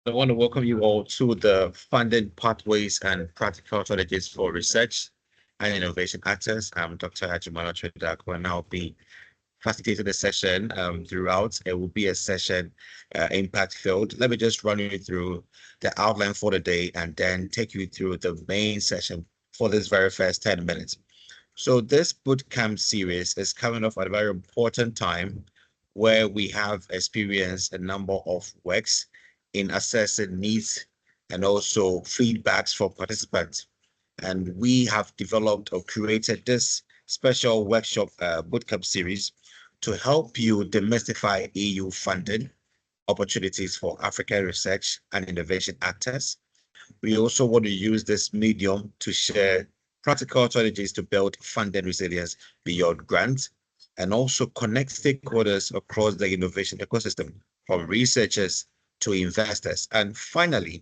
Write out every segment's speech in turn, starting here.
I want to welcome you all to the Funding Pathways and Practical Strategies for Research and Innovation Actors. I'm Dr. Ajumalo Tredako, and I'll be facilitating the session throughout. It will be a session impact filled. Let me just run you through the outline for the day and then take you through the main session for this very first 10 minutes. So this bootcamp series is coming off at a very important time where we have experienced a number of works in assessing needs and also feedbacks from participants. And we have developed or created this special workshop bootcamp series to help you demystify EU funding opportunities for African research and innovation actors. We also want to use this medium to share practical strategies to build funding resilience beyond grants and also connect stakeholders across the innovation ecosystem, from researchers to investors. And finally,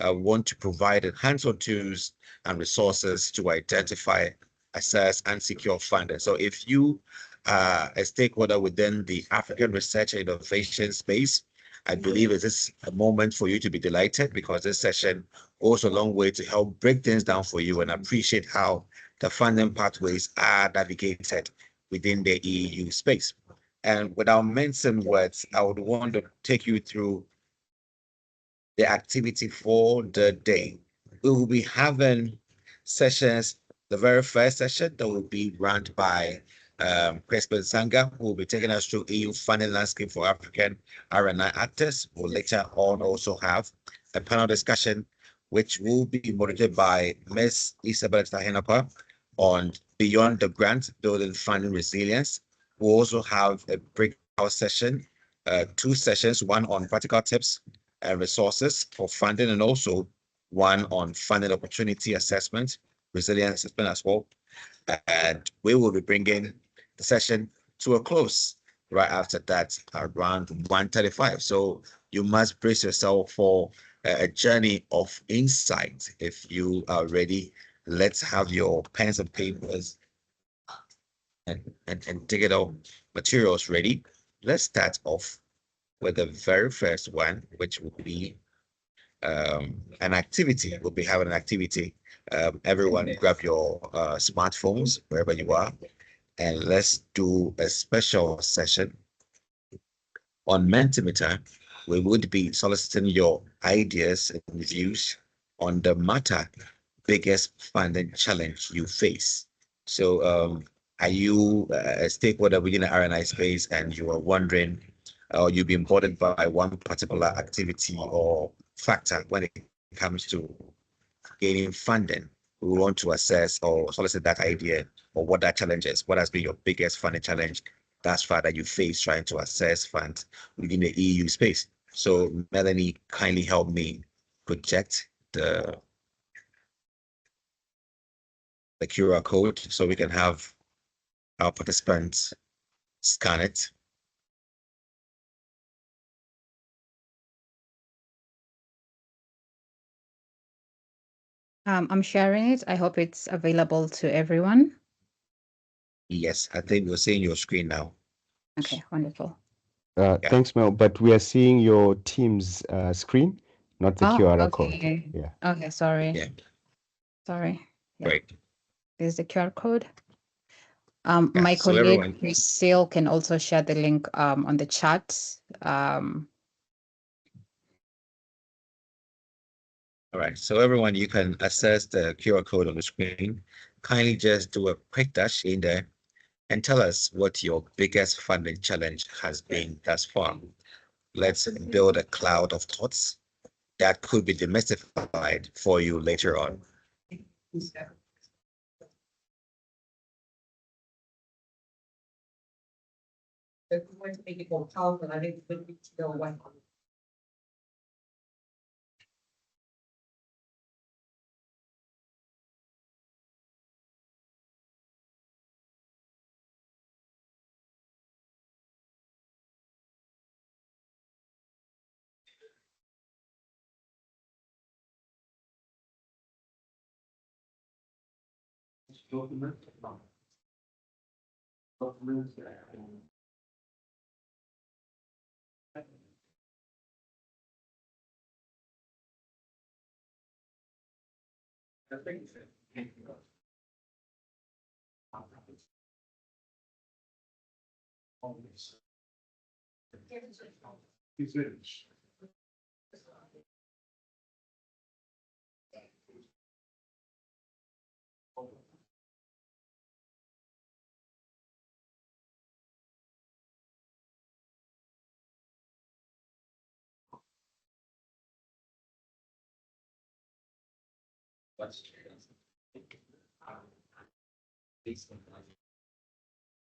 I want to provide hands-on tools and resources to identify, assess, and secure funding. So if you are a stakeholder within the African research and innovation space, I believe it is a moment for you to be delighted, because this session goes a long way to help break things down for you and appreciate how the funding pathways are navigated within the EU space. And without mentioning words, I would want to take you through the activity for the day. We will be having sessions. The very first session that will be run by Crispin Sanga, who will be taking us through EU funding landscape for African R&I actors. We'll later on also have a panel discussion, which will be moderated by Ms. Isabel Tahinapa on Beyond the Grant, Building Funding Resilience. We'll also have a breakout session, two sessions, one on practical tips and resources for funding, and also one on funding opportunity assessment, resilience assessment as well. And we will be bringing the session to a close right after that, around 1:35. So you must brace yourself for a journey of insight. If you are ready, let's have your pens and papers and digital materials ready. Let's start off with the very first one, which will be an activity. We'll be having an activity. Everyone grab your smartphones wherever you are, and let's do a special session on Mentimeter. We would be soliciting your ideas and views on the matter biggest funding challenge you face. So are you a stakeholder within the R&I space and you are wondering, or you've been bothered by one particular activity or factor when it comes to gaining funding? We want to assess or solicit that idea or what that challenge is. What has been your biggest funding challenge thus far that you face trying to assess funds within the EU space? So Melanie, kindly help me project the QR code so we can have our participants scan it. I'm sharing it. I hope it's available to everyone. Yes, I think we're seeing your screen now. Okay, wonderful. Thanks, Mel, but we are seeing your team's screen, not the QR code. Okay. Yeah. Okay, sorry. Yeah. Sorry. Yeah. Great. There's the QR code. Yeah, My so colleague everyone, Priscilla can also share the link on the chat. all right, so everyone, you can access the QR code on the screen. Kindly just do a quick dash in there and tell us what your biggest funding challenge has been thus far. Let's build a cloud of thoughts that could be demystified for you later on. If we want to make it more powerful, I think we need to know what.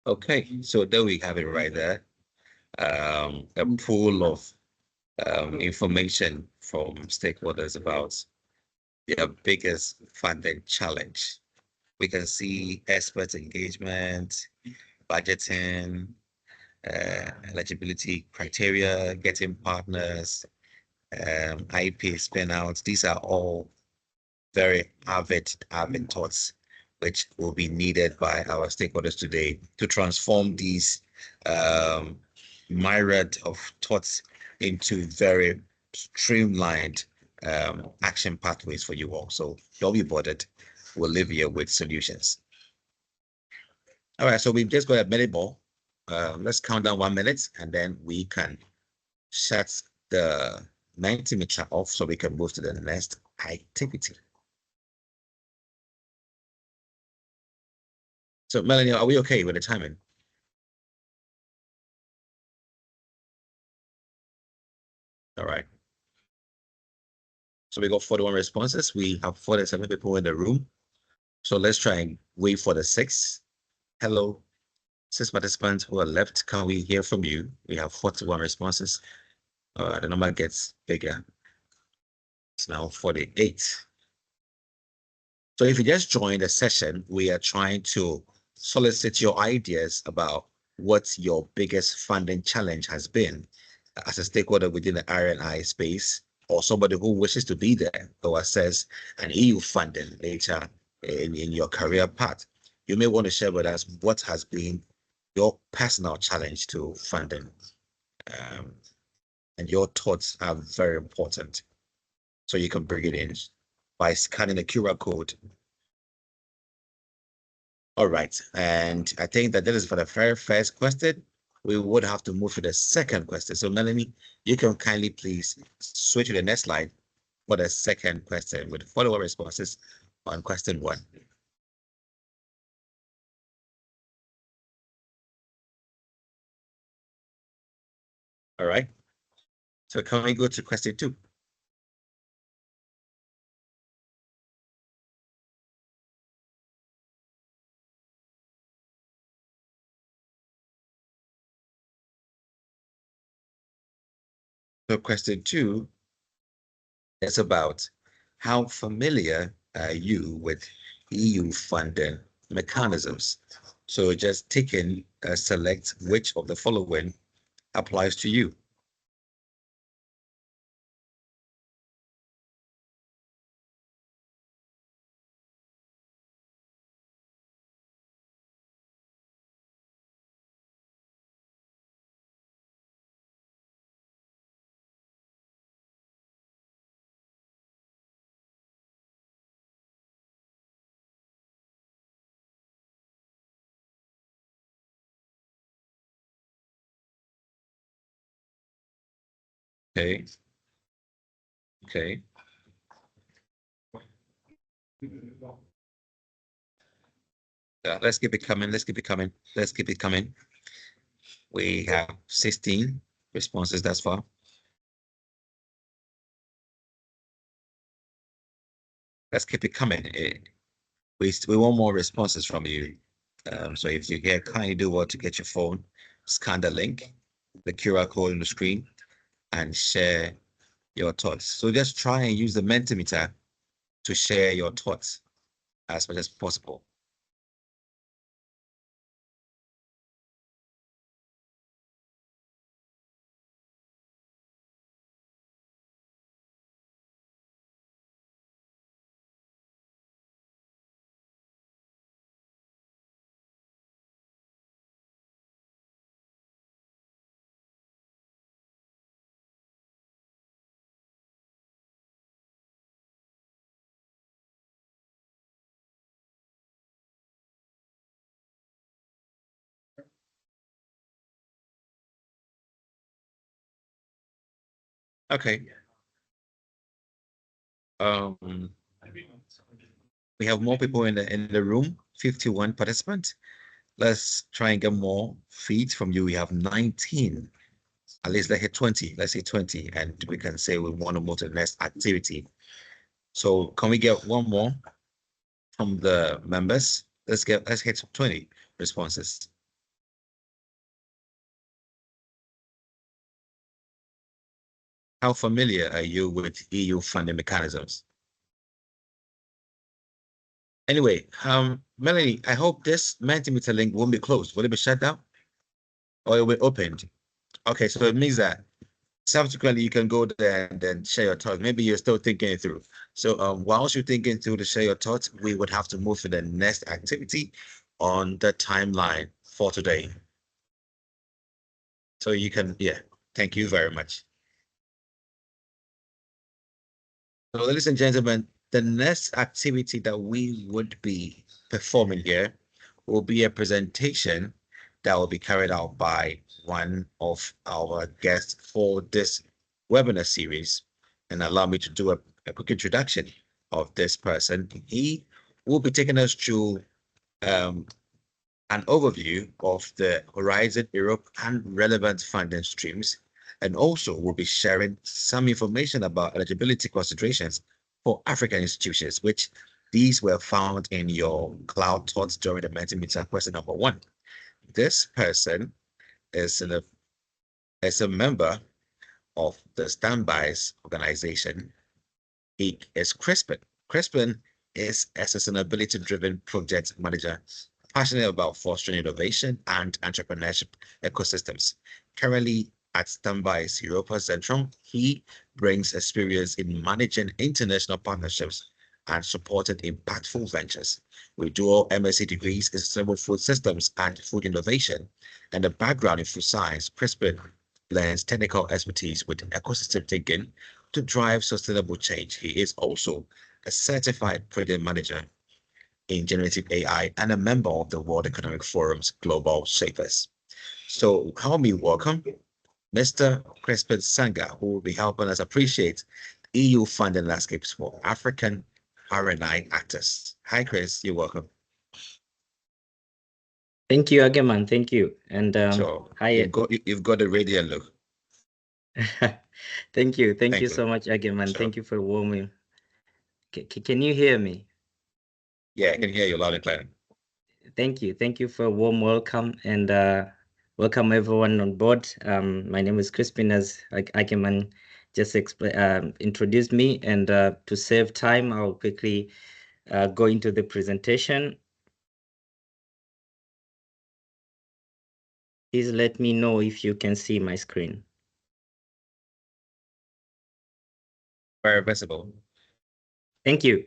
Okay, so there we have it right there. A pool of information from stakeholders about their biggest funding challenge. We can see expert engagement, budgeting, eligibility criteria, getting partners, IP spin-outs. These are all very avid thoughts, which will be needed by our stakeholders today to transform these myriad of thoughts into very streamlined action pathways for you all. So don't be bothered. We'll leave you with solutions. All right, so we've just got a minute more. Let's count down 1 minute and then we can shut the 90-meter off so we can move to the next activity. So Melanie, are we okay with the timing? All right. So we got 41 responses. We have 47 people in the room. So let's try and wait for the 6. Hello, 6 participants who are left. Can we hear from you? We have 41 responses. The number gets bigger. It's now 48. So if you just joined the session, we are trying to solicit your ideas about what your biggest funding challenge has been as a stakeholder within the R&I space, or somebody who wishes to be there or assess an EU funding later in your career path. You may want to share with us what has been your personal challenge to funding. And your thoughts are very important. So you can bring it in by scanning the QR code. All right, and I think that is for the very first question. We would have to move to the second question. So Melanie, you can kindly please switch to the next slide for the second question with follow-up responses on question 1. All right, so can we go to question 2? So question 2 is about how familiar are you with EU funding mechanisms? So just take in, select which of the following applies to you. Okay. Okay. Let's keep it coming. Let's keep it coming. Let's keep it coming. We have 16 responses thus far. Let's keep it coming. We want more responses from you. So if you get, kindly do what to get your phone, scan the link, the QR code on the screen, and share your thoughts. So just try and use the Mentimeter to share your thoughts as much as possible. Okay. We have more people in the room, 51 participants. Let's try and get more feeds from you. We have 19. At least let's hit 20. Let's hit 20, and we can say we want to move to the next activity. So can we get one more from the members? Let's hit 20 responses. How familiar are you with EU funding mechanisms? Anyway, Melanie, I hope this Mentimeter link won't be closed. Will it be shut down? Or it will be opened? Okay, so it means that subsequently you can go there and then share your thoughts. Maybe you're still thinking it through. So whilst you're thinking through to share your thoughts, we would have to move to the next activity on the timeline for today. So you can, yeah, thank you very much. So ladies and gentlemen, the next activity that we would be performing here will be a presentation that will be carried out by one of our guests for this webinar series. And allow me to do a quick introduction of this person. He will be taking us through an overview of the Horizon Europe and relevant funding streams, and also we'll be sharing some information about eligibility considerations for African institutions, which these were found in your cloud thoughts during the Mentimeter question number 1. This person is a member of the Standbys organization. He is Crispin. Crispin is a sustainability-driven project manager passionate about fostering innovation and entrepreneurship ecosystems. Currently at Standbys Europa Centrum, he brings experience in managing international partnerships and supporting impactful ventures. With dual MSc degrees in sustainable food systems and food innovation, and a background in food science, Crispin blends technical expertise with ecosystem thinking to drive sustainable change. He is also a certified project manager in generative AI and a member of the World Economic Forum's Global Shapers. So help me welcome Mr. Crispin Sanga, who will be helping us appreciate EU funding landscapes for African R&I actors. Hi, Chris. You're welcome. Thank you, Ageman. Thank you. And So hi. You've got a radiant look. Thank you. Thank you so much, Ageman. Sure. Thank you for warming. Can you hear me? Yeah, I can hear you loud and clear. Thank you. Thank you for a warm welcome, and welcome everyone on board. My name is Crispin, as Ageman just introduced me, and to save time, I'll quickly go into the presentation. Please let me know if you can see my screen. Very visible. Thank you.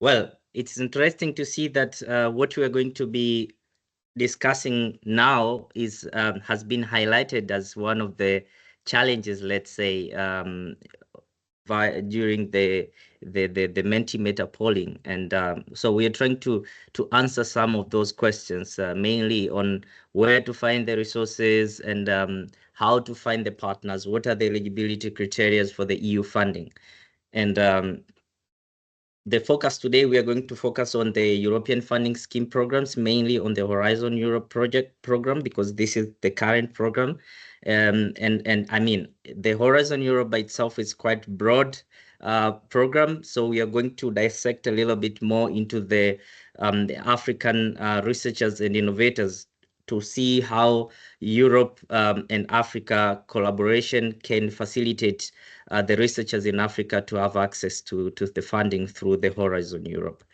Well, it's interesting to see that what we are going to be discussing now is has been highlighted as one of the challenges, let's say, during the Mentimeter polling, and so we are trying to answer some of those questions, mainly on where to find the resources and how to find the partners, what are the eligibility criteria for the EU funding, and the focus today, we are going to focus on the European funding scheme programs, mainly on the Horizon Europe program, because this is the current program. And I mean, the Horizon Europe by itself is quite broad program. So we are going to dissect a little bit more into the African researchers and innovators to see how Europe and Africa collaboration can facilitate the researchers in Africa to have access to the funding through the Horizon Europe.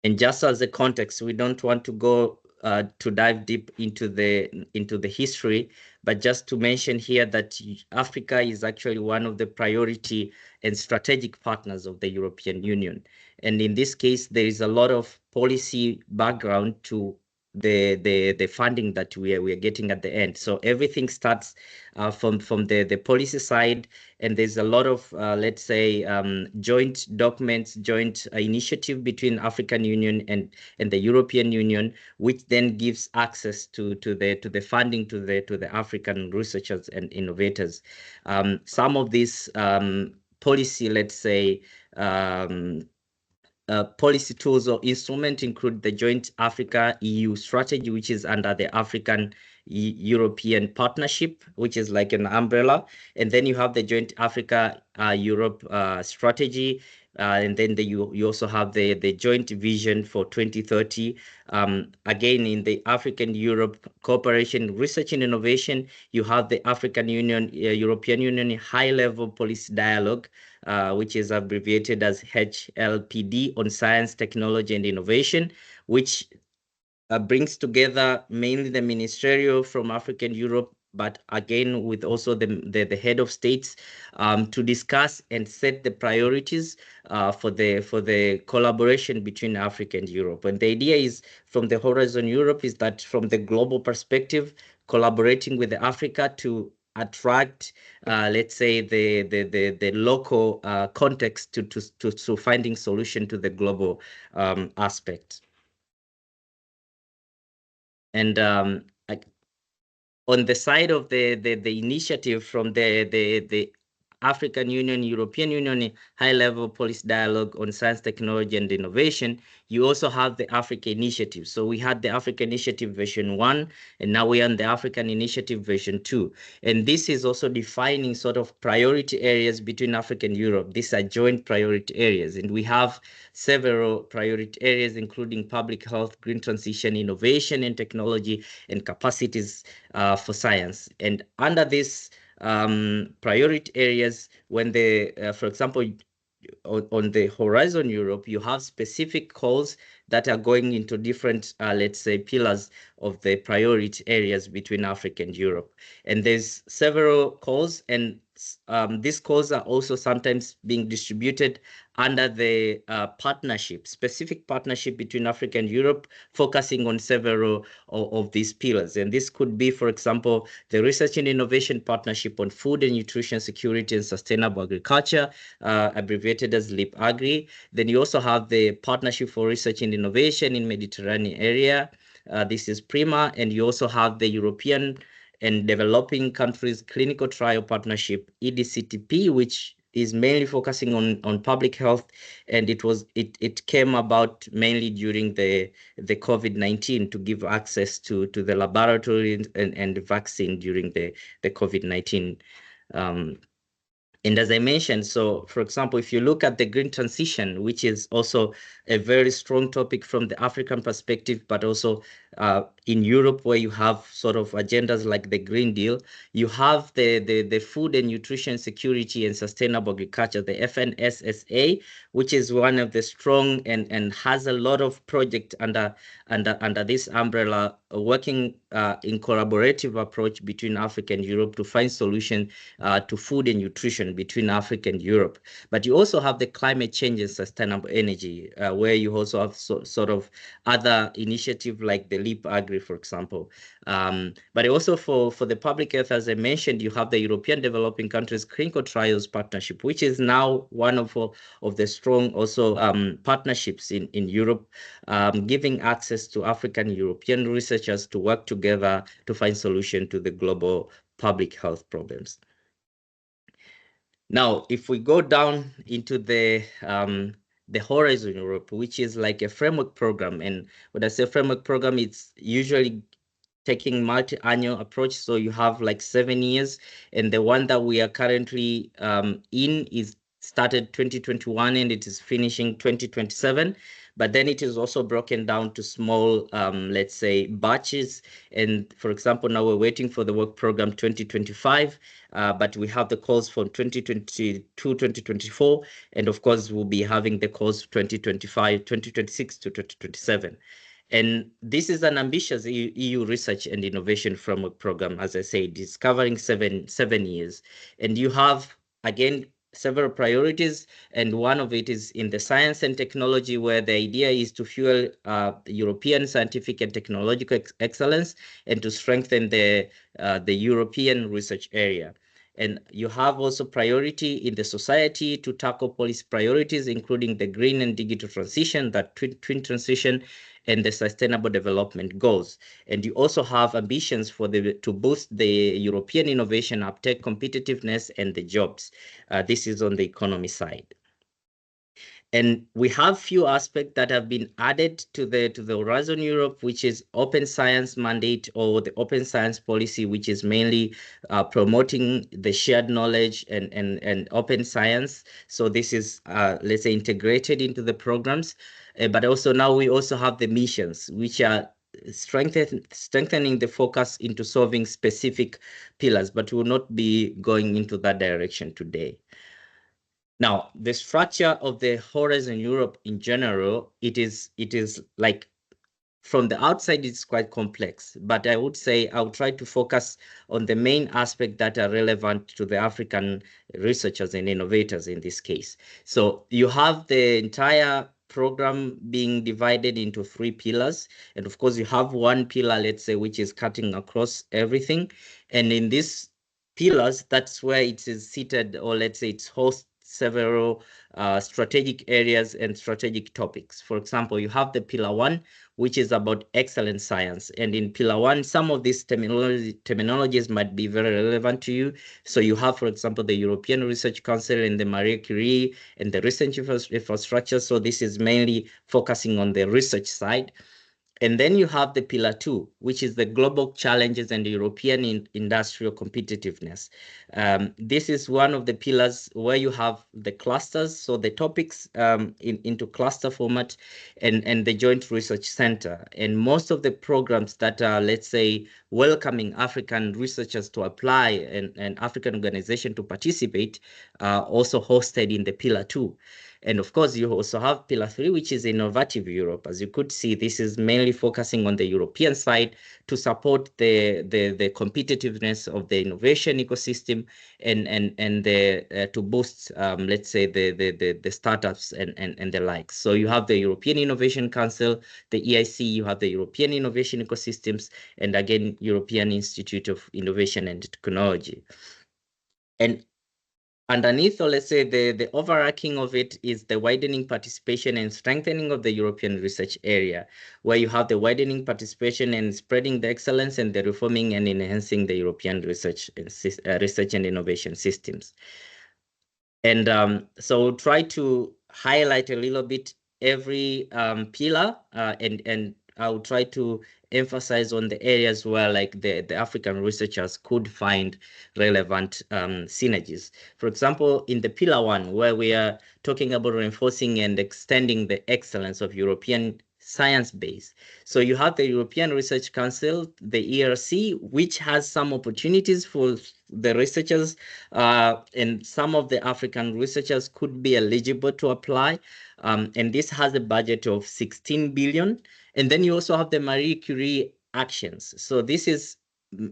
And just as a context, we don't want to go to dive deep into the history, but just to mention here that Africa is actually one of the priority and strategic partners of the European Union. And in this case, there is a lot of policy background to the funding that we are getting at the end. So everything starts from the policy side, and there's a lot of let's say joint documents, joint initiative between African Union and the European Union, which then gives access to the funding to the African researchers and innovators. Some of these policy, let's say, policy tools or instruments include the Joint Africa-EU strategy, which is under the African European Partnership, which is like an umbrella. And then you have the Joint Africa-Europe strategy. And then you also have the joint vision for 2030. Again, in the African Europe Cooperation, Research and Innovation, you have the African Union, European Union High-Level Policy Dialogue, which is abbreviated as HLPD, on science, technology, and innovation, which brings together mainly the ministerial from African Europe, but again with also the head of states to discuss and set the priorities for the collaboration between Africa and Europe. And the idea is, from the Horizon Europe, is that from the global perspective, collaborating with Africa to attract, let's say, the local context to finding solution to the global aspect. And on the side of the initiative from the African Union, European Union high-level policy dialogue on science, technology, and innovation, you also have the Africa Initiative. So we had the Africa Initiative version 1, and now we're on the African Initiative version 2. And this is also defining sort of priority areas between Africa and Europe. These are joint priority areas, and we have several priority areas, including public health, green transition, innovation and technology, and capacities for science. And under this priority areas, when for example, on the Horizon Europe, you have specific calls that are going into different, let's say, pillars of the priority areas between Africa and Europe. And there's several calls, and these calls are also sometimes being distributed under the specific partnership between Africa and Europe, focusing on several of these pillars. And this could be, for example, the Research and Innovation Partnership on Food and Nutrition Security and Sustainable Agriculture, abbreviated as LEAP-Agri. Then you also have the Partnership for Research and Innovation in Mediterranean Area. This is PRIMA. And you also have the European and Developing Countries Clinical Trial Partnership, EDCTP, which is mainly focusing on public health, and it came about mainly during the COVID-19 to give access to the laboratory and the vaccine during the COVID-19. And as I mentioned, so for example, if you look at the green transition, which is also a very strong topic from the African perspective, but also in Europe, where you have sort of agendas like the Green Deal, you have the Food and Nutrition Security and Sustainable Agriculture, the FNSSA, which is one of the strong and has a lot of projects under this umbrella, working in collaborative approach between Africa and Europe to find solutions to food and nutrition between Africa and Europe. But you also have the climate change and sustainable energy, where you also have sort of other initiatives like the LEAP-Agri, for example. But also for the public health, as I mentioned, you have the European Developing Countries Clinical Trials Partnership, which is now one of the strong also partnerships in Europe, giving access to African European researchers to work together to find solution to the global public health problems. Now, if we go down into the Horizon Europe, which is like a framework program, and when I say framework program, it's usually taking multi-annual approach. So you have like 7 years, and the one that we are currently in is started 2021 and it is finishing 2027. But then it is also broken down to small, let's say, batches. And for example, now we're waiting for the work program 2025, but we have the calls from 2022, 2024, and of course, we'll be having the calls 2025, 2026 to 2027. And this is an ambitious EU research and innovation framework program, as I said, it's covering seven years. And you have, again, several priorities, and one of it is in the science and technology, where the idea is to fuel European scientific and technological excellence and to strengthen the European research area. And you have also priority in the society to tackle policy priorities, including the green and digital transition, that twin transition, and the sustainable development goals. And you also have ambitions for to boost the European innovation uptake, competitiveness, and the jobs. This is on the economy side. And we have few aspects that have been added to the Horizon Europe, which is open science mandate, or the open science policy, which is mainly promoting the shared knowledge and open science. So this is, let's say, integrated into the programs. But also now we also have the missions, which are strengthening the focus into solving specific pillars, but we will not be going into that direction today. Now, the structure of the Horizon Europe in general, it is like, from the outside, it's quite complex, but I would say I would try to focus on the main aspects that are relevant to the African researchers and innovators in this case. So you have the entire program being divided into 3 pillars. And of course, you have one pillar, let's say, which is cutting across everything. And in these pillars, that's where it is seated, or let's say it's host several strategic areas and strategic topics. For example, you have the pillar 1, which is about excellent science. And in pillar 1, some of these terminologies might be very relevant to you. So you have, for example, the European Research Council and the Marie Curie and the research infrastructure. So this is mainly focusing on the research side. And then you have the pillar 2, which is the global challenges and the European industrial competitiveness. This is one of the pillars where you have the clusters, so the topics into cluster format, and the Joint Research Center. And most of the programs that are, let's say, welcoming African researchers to apply and African organizations to participate are also hosted in the pillar 2. And of course, you also have pillar 3, which is innovative Europe. As you could see, this is mainly focusing on the European side to support the competitiveness of the innovation ecosystem and to boost, let's say, the startups and the likes. So you have the European Innovation Council, the EIC, you have the European Innovation Ecosystems, and again, European Institute of Innovation and Technology. And underneath, or let's say the overarching of it, is the widening participation and strengthening of the European research area, where you have the widening participation and spreading the excellence and the reforming and enhancing the European research and innovation systems. And so we'll try to highlight a little bit every pillar, and I'll try to emphasize on the areas where, like, the African researchers could find relevant synergies. For example, in the pillar 1, where we are talking about reinforcing and extending the excellence of European science base. So you have the European Research Council, the ERC, which has some opportunities for the researchers, and some of the African researchers could be eligible to apply. And this has a budget of 16 billion. And then you also have the Marie Curie actions. So this is,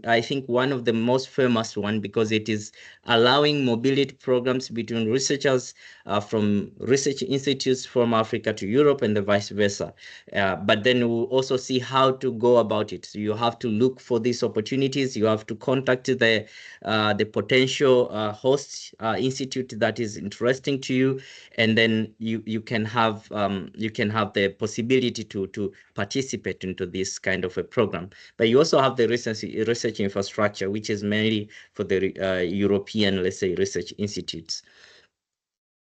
I think, one of the most famous one, because it is allowing mobility programs between researchers from research institutes from Africa to Europe and the vice versa. But then we'll also see how to go about it. So you have to look for these opportunities. You have to contact the potential host institute that is interesting to you, and then you can have the possibility to participate into this kind of a program. But you also have the research infrastructure, which is mainly for the European, let's say, research institutes.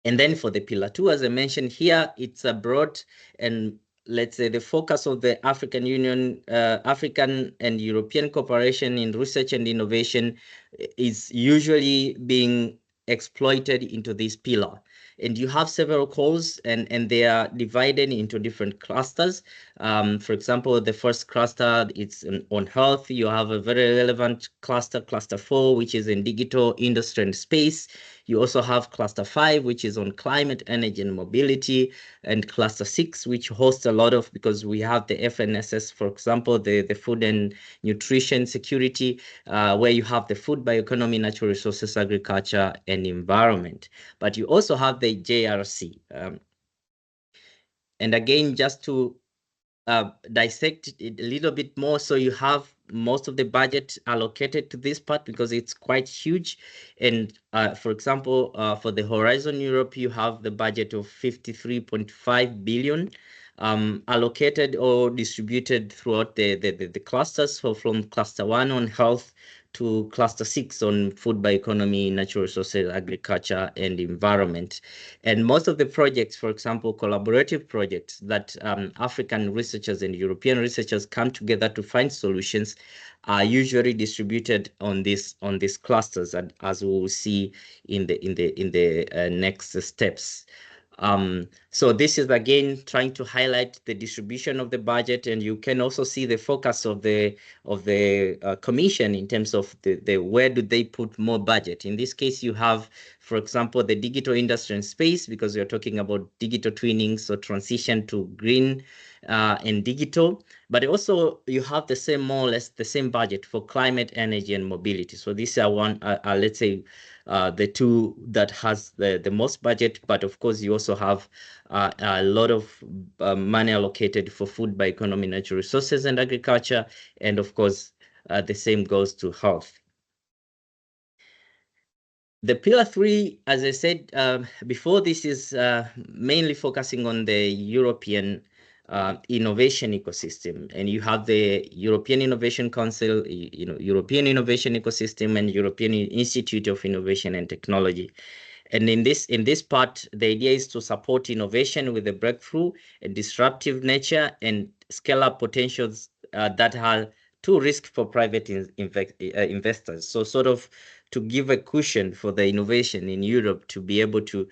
And then for the pillar 2, as I mentioned here, it's a broad, and let's say the focus of the African Union, African and European cooperation in research and innovation is usually being exploited into this pillar. And you have several calls, and they are divided into different clusters. For example, the first cluster, it's on health. You have a very relevant cluster, cluster 4, which is in digital, industry, and space. You also have cluster 5, which is on climate, energy, and mobility, and cluster 6, which hosts a lot of, because we have the FNSS, for example, the food and nutrition security, where you have the food, bioeconomy, natural resources, agriculture, and and environment. But you also have the JRC. And again, just to dissect it a little bit more, so you have most of the budget allocated to this part because it's quite huge. And for example, for the Horizon Europe, you have the budget of 53.5 billion allocated or distributed throughout the clusters. So from cluster 1 on health to cluster 6 on food, bioeconomy, natural resources, agriculture, and environment. And most of the projects, for example, collaborative projects that African researchers and European researchers come together to find solutions, are usually distributed on these clusters, and as we will see in the next steps. So this is again trying to highlight the distribution of the budget, and you can also see the focus of the commission in terms of the where do they put more budget. In this case, you have, for example, the digital industry and space, because we are talking about digital twinning, so transition to green and digital. But also you have the same, more or less the same budget for climate, energy, and mobility. So these are let's say the two that has the most budget. But of course, you also have a lot of money allocated for food, bioeconomy, natural resources, and agriculture. And of course, the same goes to health. The pillar 3, as I said before, this is mainly focusing on the European innovation ecosystem. And you have the European Innovation Council, European Innovation Ecosystem, and European Institute of Innovation and Technology. And in this part, the idea is to support innovation with a breakthrough, a disruptive nature, and scale up potentials that are too risky for private investors. So sort of to give a cushion for the innovation in Europe to be able to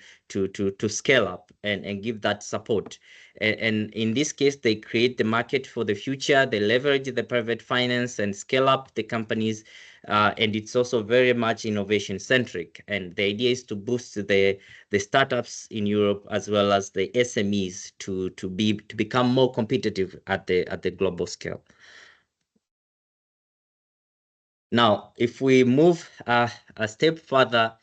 scale up and give that support. And in this case, they create the market for the future. They leverage the private finance and scale up the companies. And it's also very much innovation centric. And the idea is to boost the startups in Europe as well as the SMEs to become more competitive at the global scale. Now, if we move a step further,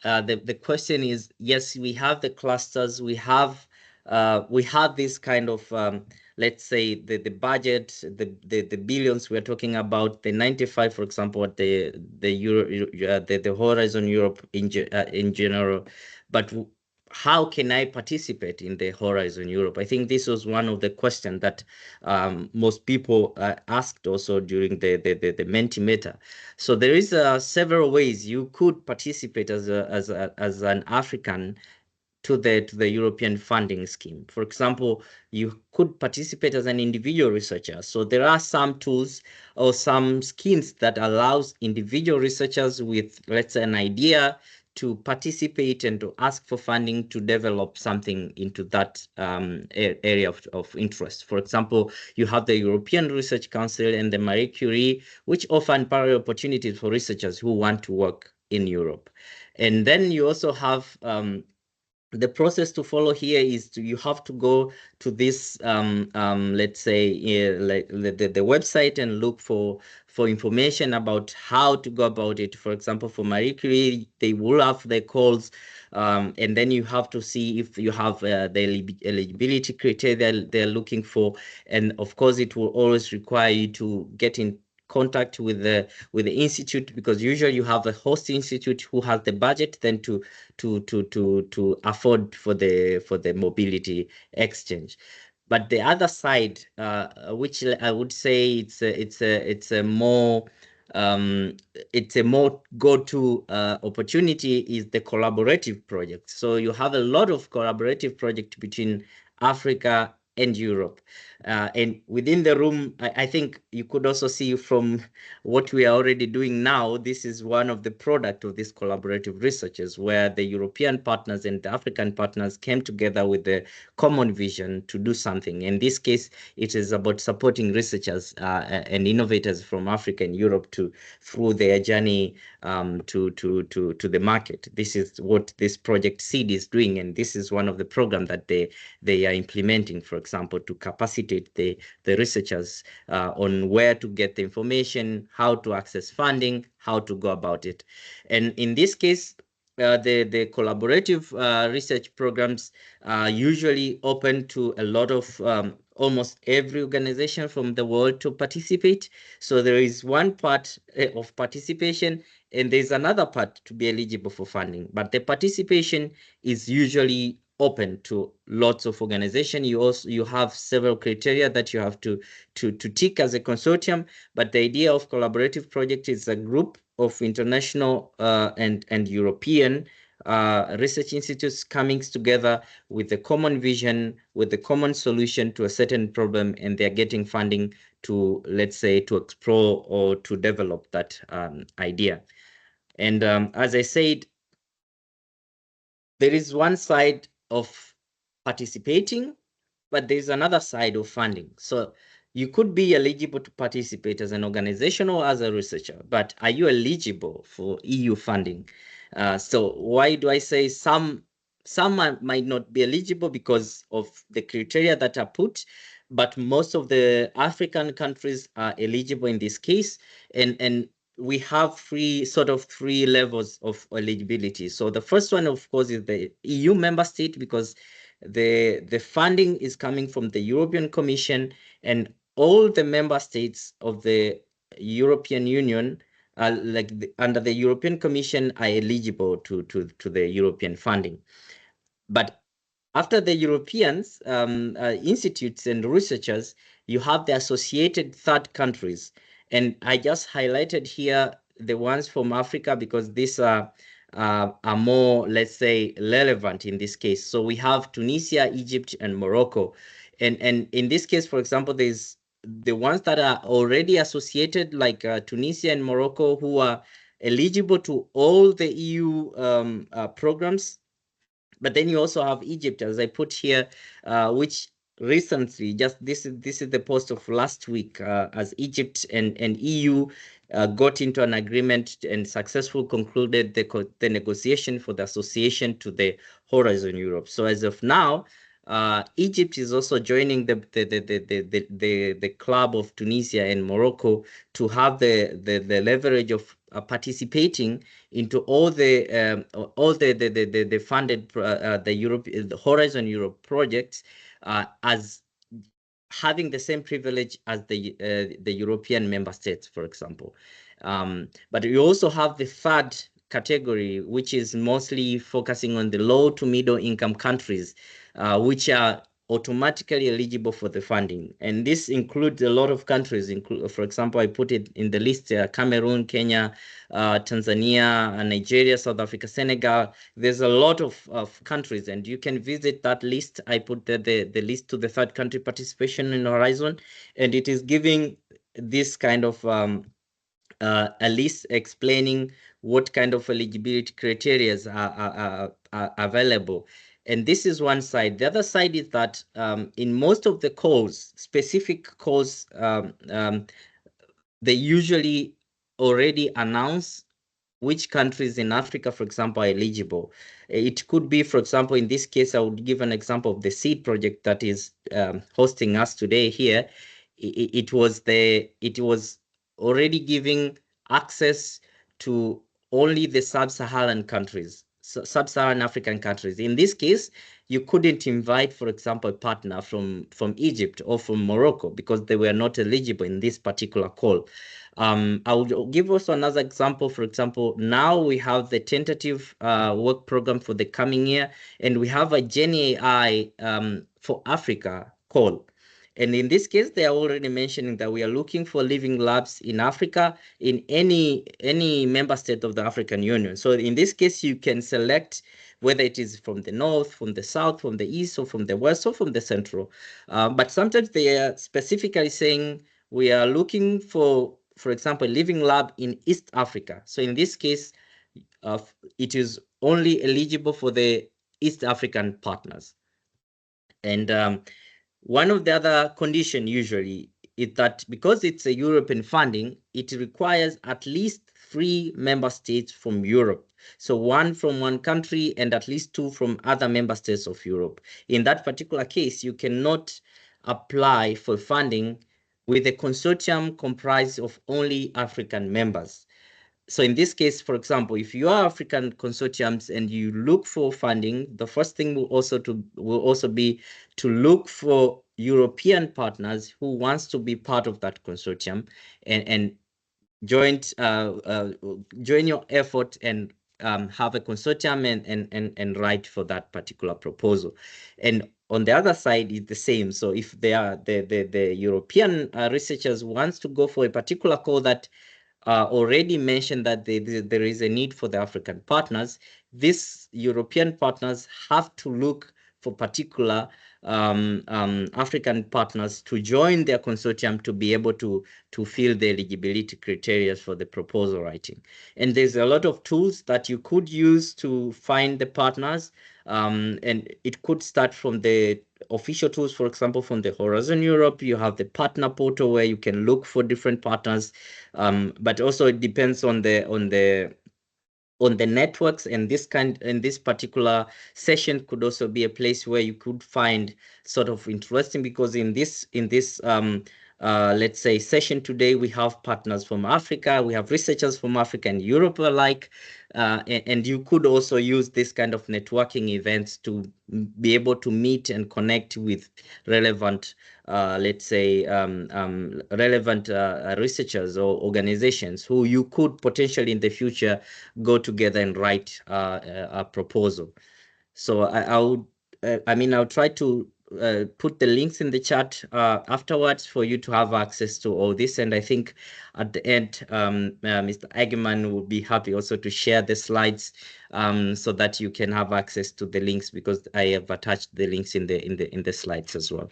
the question is, yes, we have the clusters, we have this kind of let's say the budget, the billions we're talking about, the 95, for example, at the Horizon Europe in general. But how can I participate in the Horizon Europe? I think this was one of the questions that most people asked also during the Mentimeter. So there is several ways you could participate as an African to the European funding scheme. For example, you could participate as an individual researcher. So there are some tools or some schemes that allows individual researchers with, let's say, an idea to participate and to ask for funding to develop something into that area of interest. For example, you have the European Research Council and the Marie Curie, which offer parallel opportunities for researchers who want to work in Europe. And then you also have the process to follow here is you have to go to this let's say like the website and look for information about how to go about it. For example, for Marie Curie, they will have the calls, and then you have to see if you have the eligibility criteria they're looking for. And of course, it will always require you to get in contact with the institute, because usually you have a host institute who has the budget then to afford for the mobility exchange. But the other side, which I would say it's a more go-to opportunity, is the collaborative project. So you have a lot of collaborative projects between Africa and Europe. And within the room, I think you could also see from what we are already doing now, this is one of the product of these collaborative researches, where the European partners and the African partners came together with a common vision to do something. In this case, it is about supporting researchers and innovators from Africa and Europe through their journey to the market. This is what this project SEADE is doing, and this is one of the programs that they are implementing, for example, to capacitate the researchers on where to get the information, how to access funding, how to go about it. And in this case, the collaborative research programs are usually open to a lot of almost every organization from the world to participate. So there is one part of participation, and there's another part to be eligible for funding. But the participation is usually open to lots of organizations. You have several criteria that you have to tick as a consortium. But the idea of collaborative project is a group of international and European research institutes coming together with a common vision, with a common solution to a certain problem, and they're getting funding to, let's say, to explore or to develop that idea. And as I said, there is one side of participating, but there's another side of funding. So you could be eligible to participate as an organization or as a researcher, but are you eligible for EU funding? So why do I say some might not be eligible because of the criteria that are put, but most of the African countries are eligible in this case, and we have three levels of eligibility. So the first one, of course, is the EU member state, because the funding is coming from the European Commission, and all the member states of the European Union, under the European Commission, are eligible to the European funding. But after the Europeans, institutes and researchers, you have the associated third countries. And I just highlighted here the ones from Africa because these are more, let's say, relevant in this case. So we have Tunisia, Egypt, and Morocco. And in this case, for example, there's the ones that are already associated, like Tunisia and Morocco, who are eligible to all the EU programs. But then you also have Egypt, as I put here, which recently, just this is the post of last week, as Egypt and EU got into an agreement and successfully concluded the negotiation for the association to the Horizon Europe. So as of now, Egypt is also joining the club of Tunisia and Morocco to have the leverage of participating into all the funded the Horizon Europe projects as having the same privilege as the European member states, for example. But we also have the third category, which is mostly focusing on the low to middle income countries, which are automatically eligible for the funding. And this includes a lot of countries. For example, I put it in the list, Cameroon, Kenya, Tanzania, Nigeria, South Africa, Senegal. There's a lot of countries, and you can visit that list. I put the list to the third country participation in Horizon, and it is giving this kind of a list explaining what kind of eligibility criteria are available. And this is one side. The other side is that in most of the calls, specific calls, they usually already announce which countries in Africa, for example, are eligible. It could be, for example, in this case, I would give an example of the SEADE project that is hosting us today here. It was already giving access to only the sub-Saharan countries, sub-Saharan African countries. In this case, you couldn't invite, for example, a partner from Egypt or from Morocco because they were not eligible in this particular call. I will give also another example. For example, now we have the tentative work program for the coming year, and we have a GenAI for Africa call. And in this case, they are already mentioning that we are looking for living labs in Africa in any member state of the African Union. So in this case, you can select whether it is from the north, from the south, from the east, or from the west, or from the central. But sometimes they are specifically saying we are looking for example, living lab in East Africa. So in this case, it is only eligible for the East African partners. And one of the other conditions usually is that because it's a European funding, it requires at least 3 member states from Europe. So 1 from one country and at least 2 from other member states of Europe. In that particular case, you cannot apply for funding with a consortium comprised of only African members. so in this case, for example, if you are African consortiums and you look for funding, the first thing will also be to look for European partners who wants to be part of that consortium and join your effort and have a consortium and write for that particular proposal. And on the other side is the same. So if they are the European researchers wants to go for a particular call that already mentioned that there is a need for the African partners, these European partners have to look for particular African partners to join their consortium to be able to fill the eligibility criteria for the proposal writing. And there's a lot of tools that you could use to find the partners, and it could start from the official tools. For example, from the Horizon Europe, you have the partner portal where you can look for different partners, but also it depends on the networks, and this particular session could also be a place where you could find sort of interesting, because in this let's say session today, we have partners from Africa, we have researchers from Africa and Europe alike, and you could also use this kind of networking events to be able to meet and connect with relevant let's say relevant researchers or organizations who you could potentially in the future go together and write a proposal. So I'll try to put the links in the chat afterwards for you to have access to all this. And I think at the end, Mr. Egeman will be happy also to share the slides so that you can have access to the links, because I have attached the links in the slides as well.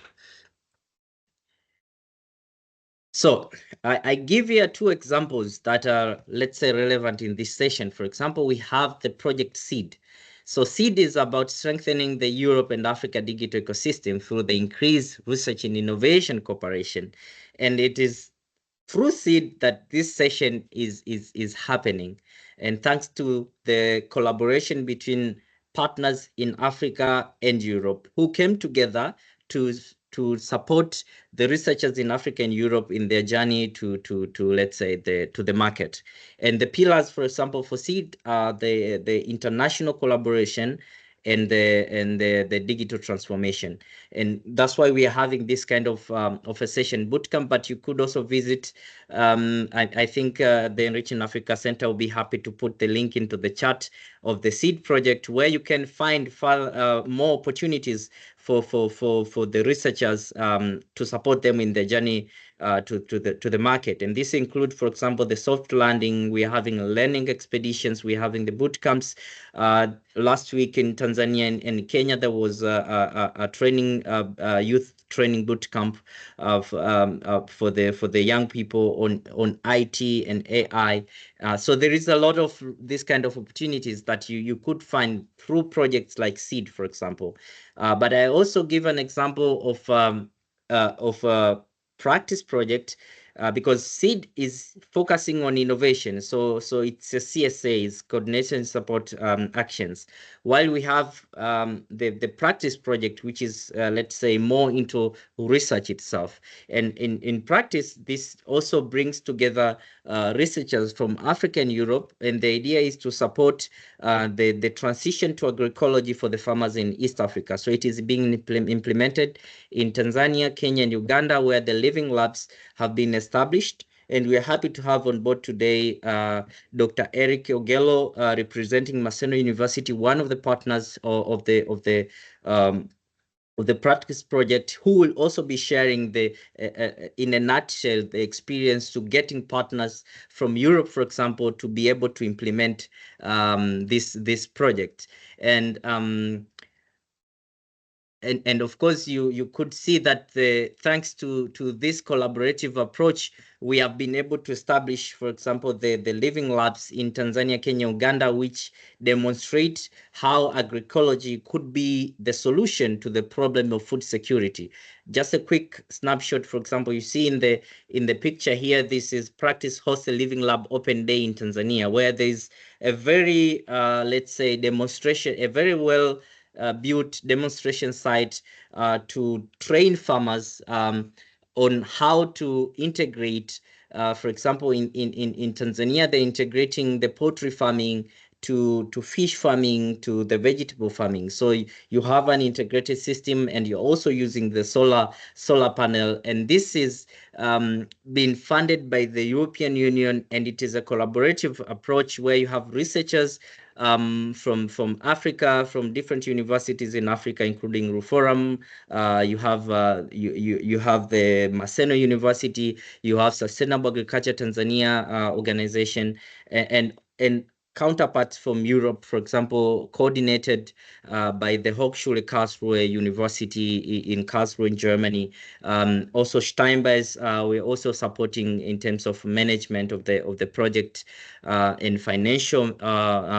So I give you two examples that are, let's say, relevant in this session. For example, we have the project SEADE. So SEADE is about strengthening the Europe and Africa digital ecosystem through the increased research and innovation cooperation. And it is through SEADE that this session is happening. And thanks to the collaboration between partners in Africa and Europe who came together to support the researchers in Africa and Europe in their journey to let's say to the market. And the pillars, for example, for SEADE are the international collaboration and the digital transformation. And that's why we are having this kind of a session bootcamp. But you could also visit, I think the Enriching Africa Center will be happy to put the link into the chat of the SEADE project, where you can find far more opportunities for the researchers to support them in their journey to the market. And this include, for example, the soft landing. We are having learning expeditions. We're having the boot camps. Last week in Tanzania and Kenya, there was a training youth training boot camp for the young people on IT and AI. So there is a lot of this kind of opportunities that you could find through projects like SEADE, for example. But I also give an example of a practice project because SEADE is focusing on innovation. So it's a CSA, it's coordination support actions. While we have the practice project, which is let's say more into research itself. And in practice, this also brings together researchers from Africa and Europe, and the idea is to support the transition to agroecology for the farmers in East Africa. So it is being implemented in Tanzania, Kenya, and Uganda, where the living labs have been established. And we are happy to have on board today Dr. Eric Ogello, representing Maseno University, one of the partners of the practice project, who will also be sharing in a nutshell, the experience to getting partners from Europe, for example, to be able to implement this project. And of course, you could see that thanks to this collaborative approach, we have been able to establish, for example, the living labs in Tanzania, Kenya, Uganda, which demonstrate how agroecology could be the solution to the problem of food security. Just a quick snapshot, for example, you see in the picture here, this is Practice Host a Living Lab Open Day in Tanzania, where there's a very, let's say, demonstration, a very well built demonstration site to train farmers on how to integrate For example, in Tanzania, they're integrating the poultry farming to fish farming to the vegetable farming. So you have an integrated system, and you're also using the solar panel. And this is being funded by the European Union, and it is a collaborative approach where you have researchers from Africa, from different universities in Africa, including Ruforum. You have you have the Maseno University. You have Sustainable Agriculture Tanzania organization, and counterparts from Europe, for example, coordinated by the Hochschule Karlsruhe University in Karlsruhe in Germany. Also Steinbeis, we're also supporting in terms of management of the project and financial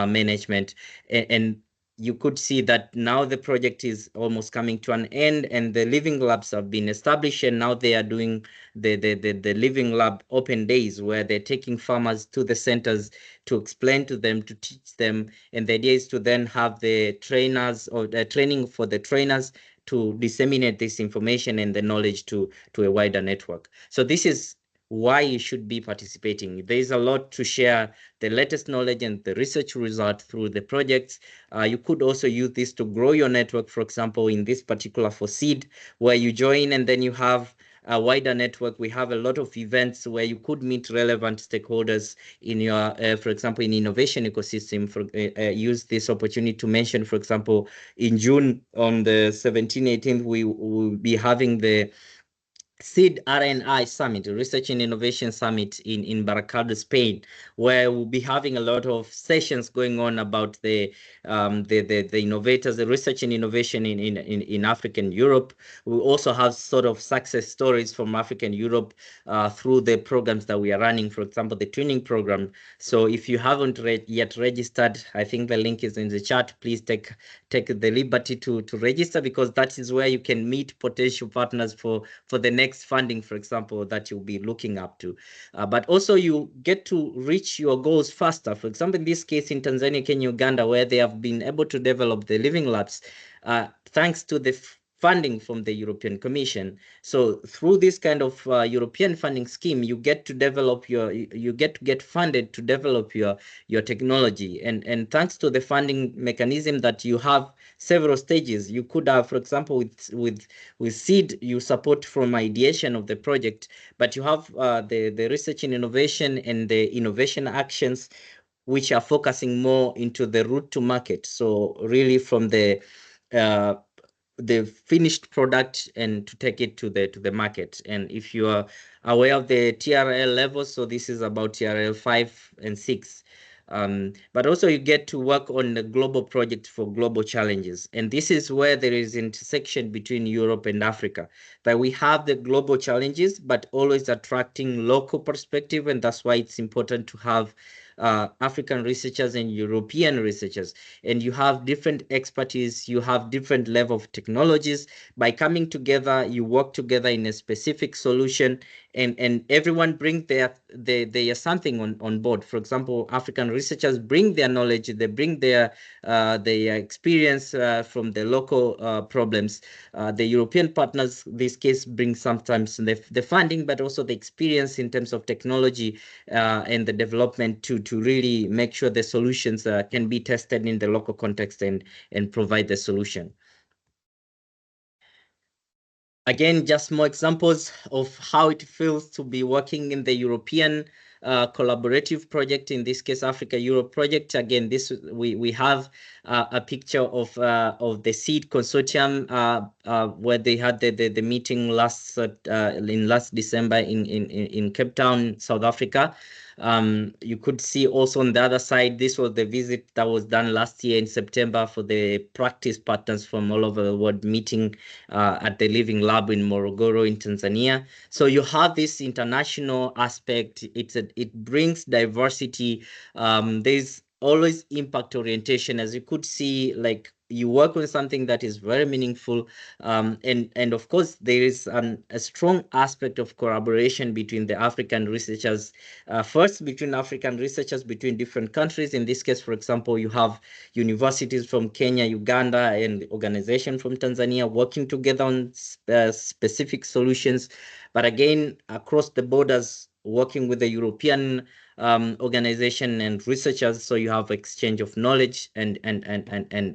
management. And you could see that now the project is almost coming to an end, and the living labs have been established, and now they are doing the living lab open days, where they're taking farmers to the centers to explain to them, to teach them. And the idea is to then have the trainers, or the training for the trainers, to disseminate this information and the knowledge to a wider network. So this is why you should be participating. There is a lot to share the latest knowledge and the research result through the projects. You could also use this to grow your network. For example, in this particular for SEADE, where you join and then you have a wider network. We have a lot of events where you could meet relevant stakeholders in your, for example, in innovation ecosystem. Use this opportunity to mention, for example, in June on the 17th, 18th, we will be having the SEADE RNI Summit, Research and Innovation Summit in Baracaldo, Spain, where we'll be having a lot of sessions going on about the innovators, the research and innovation in Africa and Europe. We also have sort of success stories from Africa and Europe through the programs that we are running, for example, the twinning program. So if you haven't yet registered, I think the link is in the chat. Please take the liberty to register, because that is where you can meet potential partners for the next funding, for example, that you'll be looking up to. But also you get to reach your goals faster. For example, in this case in Tanzania, Kenya, Uganda, where they have been able to develop the living labs, thanks to the funding from the European Commission. So through this kind of European funding scheme, you get to develop you get funded to develop your technology. And thanks to the funding mechanism that you have several stages, you could have, for example, with SEADE, you support from ideation of the project, but you have the research and innovation and the innovation actions, which are focusing more into the route to market. So really from the finished product and to take it to the market. And if you are aware of the TRL levels, so this is about TRL 5 and 6. But also you get to work on the global project for global challenges. And this is where there is intersection between Europe and Africa, that we have the global challenges, but always attracting local perspective. And that's why it's important to have African researchers and European researchers, and you have different expertise, you have different level of technologies. By coming together, you work together in a specific solution, and everyone bring their something on board. For example, African researchers bring their knowledge, they bring their experience from the local problems. The European partners, this case, bring sometimes the funding, but also the experience in terms of technology and the development to really make sure the solutions can be tested in the local context and provide the solution. Again, just more examples of how it feels to be working in the European collaborative project, in this case Africa-Europe project. Again, this we have a picture of the SEADE consortium where they had the meeting last December in Cape Town, South Africa. You could see also on the other side, this was the visit that was done last year in September for the practice partners from all over the world meeting at the Living Lab in Morogoro in Tanzania. So you have this international aspect. It brings diversity. There's always impact orientation, as you could see, like you work on something that is very meaningful, and of course there is a strong aspect of collaboration between the African researchers, first between African researchers between different countries. In this case, for example, you have universities from Kenya, Uganda, and organization from Tanzania working together on specific solutions. But again, across the borders, working with the European organization and researchers, so you have exchange of knowledge and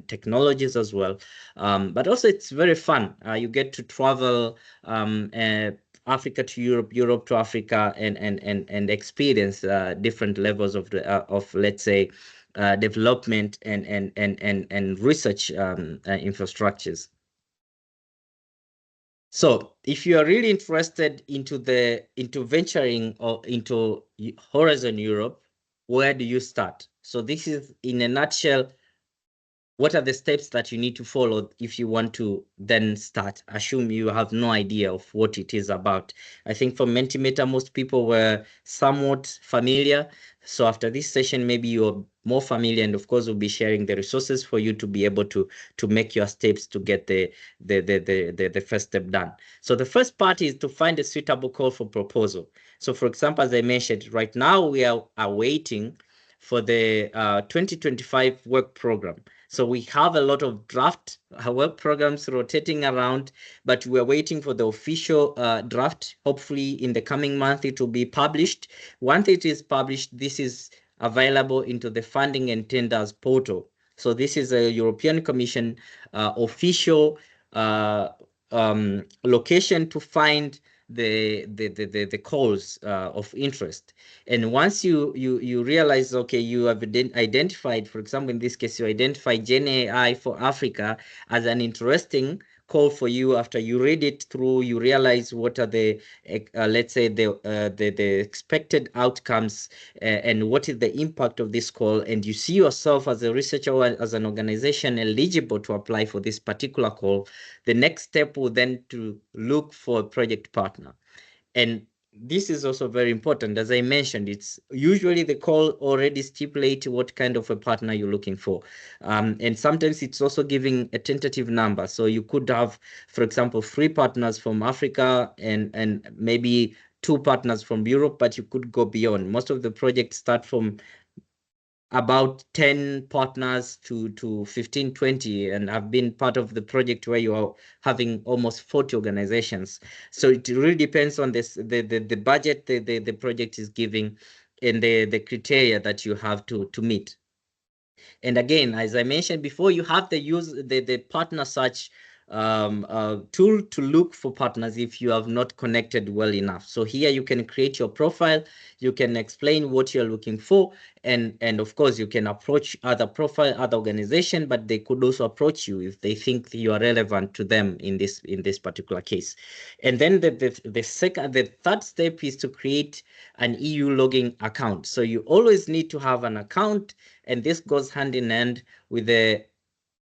technologies as well. But also it's very fun. You get to travel Africa to Europe, Europe to Africa, and experience different levels of let's say development and research infrastructures. So if you are really interested into venturing or into Horizon Europe, where do you start? So this is in a nutshell, what are the steps that you need to follow if you want to then start? Assume you have no idea of what it is about. I think for Mentimeter, most people were somewhat familiar. So after this session, maybe you're more familiar, and of course we'll be sharing the resources for you to be able to make your steps to get the first step done. So the first part is to find a suitable call for proposal. So for example, as I mentioned, right now we are awaiting for the 2025 work program. So we have a lot of draft work programs rotating around, but we're waiting for the official draft. Hopefully in the coming month, it will be published. Once it is published, this is available into the funding and tenders portal. So this is a European Commission official location to find the calls of interest. And once you realize, okay, you have identified, for example, in this case, you identify Gen AI for Africa as an interesting call for you. After you read it through, you realize what are the let's say the expected outcomes and what is the impact of this call, and you see yourself as a researcher or as an organization eligible to apply for this particular call. The next step will then to look for a project partner. And this is also very important. As I mentioned, it's usually the call already stipulate what kind of a partner you're looking for. And sometimes it's also giving a tentative number. So you could have, for example, 3 partners from Africa and maybe 2 partners from Europe, but you could go beyond. Most of the projects start from about 10 partners to 15, 20, and I've been part of the project where you are having almost 40 organizations. So it really depends on this, the budget the project is giving and the criteria that you have to meet. And again, as I mentioned before, you have the partner search tool to look for partners if you have not connected well enough. So here you can create your profile, you can explain what you're looking for, and of course you can approach other organization, but they could also approach you if they think you are relevant to them in this particular case. And then the third step is to create an EU login account. So you always need to have an account, and this goes hand in hand with the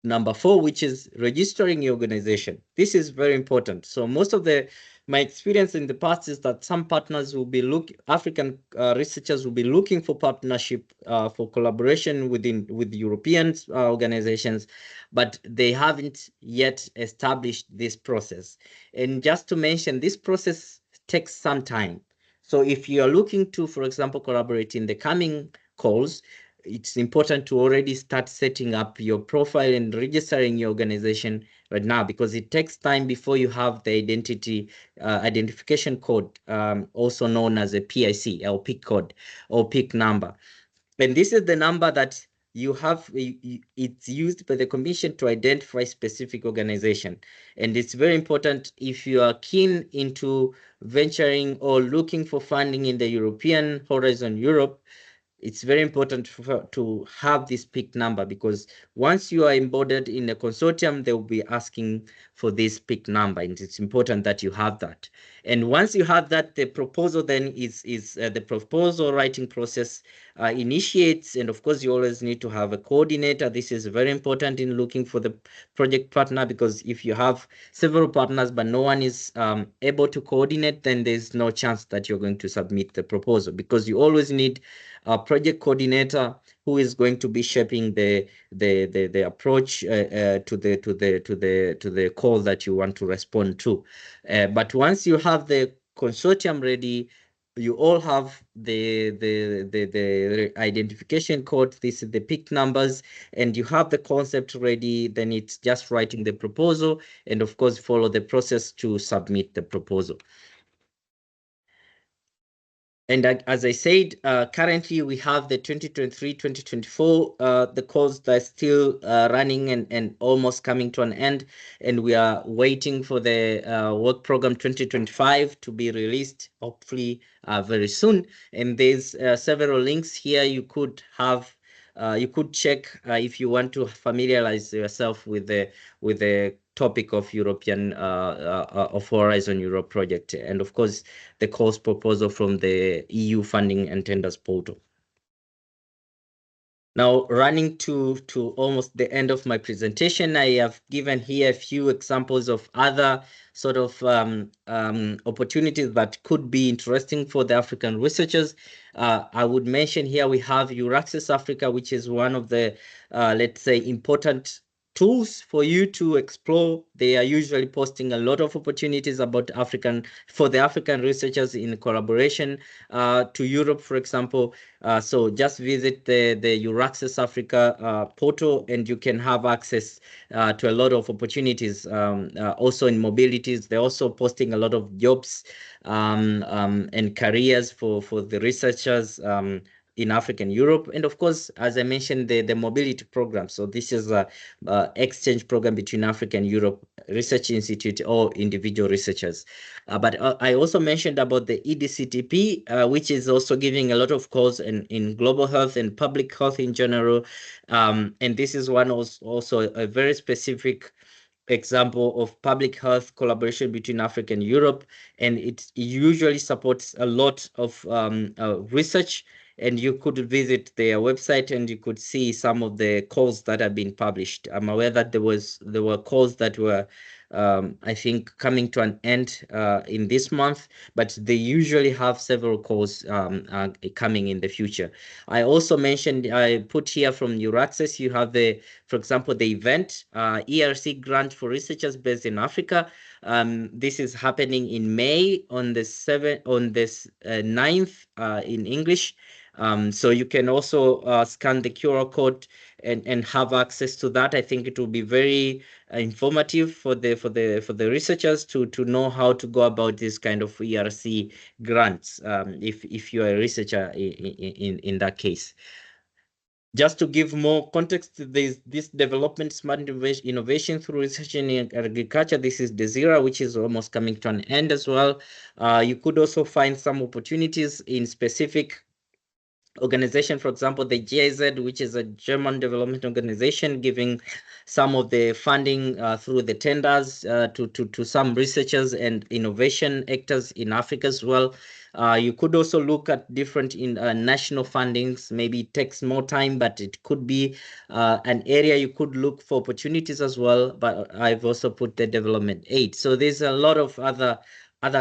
number 4, which is registering your organization. This is very important. So most of my experience in the past is that some partners will be African researchers will be looking for partnership for collaboration with European organizations, but they haven't yet established this process. And just to mention, this process takes some time. So if you are looking to, for example, collaborate in the coming calls, it's important to already start setting up your profile and registering your organization right now, because it takes time before you have the identification code, also known as a PIC or PIC code or PIC number. And this is the number that you have. It's used by the Commission to identify specific organization. And it's very important if you are keen into venturing or looking for funding in the European Horizon Europe. It's very important to have this PIC number, because once you are embodied in a consortium, they will be asking for this PIC number, and it's important that you have that. And once you have that, the proposal then is the proposal writing process initiates. And of course, you always need to have a coordinator. This is very important in looking for the project partner, because if you have several partners but no one is able to coordinate, then there's no chance that you're going to submit the proposal, because you always need a project coordinator who is going to be shaping the approach to the call that you want to respond to. But once you have the consortium ready, you all have the identification code, this is the PIC numbers, and you have the concept ready, then it's just writing the proposal, and of course follow the process to submit the proposal. And as I said, currently we have the 2023-2024, the course that's still running and almost coming to an end. And we are waiting for the work program 2025 to be released, hopefully very soon. And there's several links here you could have. You could check if you want to familiarize yourself with the topic of European of Horizon Europe project, and of course the course proposal from the EU funding and tenders portal. Now, running to almost the end of my presentation, I have given here a few examples of other sort of opportunities that could be interesting for the African researchers. I would mention here we have Euraccess Africa, which is one of the, let's say, important tools for you to explore. They are usually posting a lot of opportunities about for the African researchers in collaboration to Europe, for example. So just visit the Euraccess Africa portal and you can have access to a lot of opportunities. Also in mobilities, they're also posting a lot of jobs and careers for the researchers in Africa and Europe. And of course, as I mentioned, the mobility program. So this is a exchange program between Africa and Europe Research Institute or individual researchers. But I also mentioned about the EDCTP, which is also giving a lot of calls in global health and public health in general. And this is one also a very specific example of public health collaboration between Africa and Europe. And it usually supports a lot of research. And you could visit their website and you could see some of the calls that have been published. I'm aware that there were calls that were I think coming to an end in this month, but they usually have several calls coming in the future. I also mentioned, I put here from Euraccess, you have for example, the event ERC grant for researchers based in Africa. This is happening in May on the 9th in English. So you can also scan the QR code and have access to that. I think it will be very informative for the researchers to know how to go about this kind of ERC grants if you are a researcher in that case. Just to give more context, there's this development smart innovation through research in agriculture. This is DESIRA, which is almost coming to an end as well. You could also find some opportunities in specific organization, for example, the GIZ, which is a German development organization, giving some of the funding through the tenders to some researchers and innovation actors in Africa as well. You could also look at different national fundings. Maybe it takes more time, but it could be an area you could look for opportunities as well. But I've also put the development aid. So there's a lot of other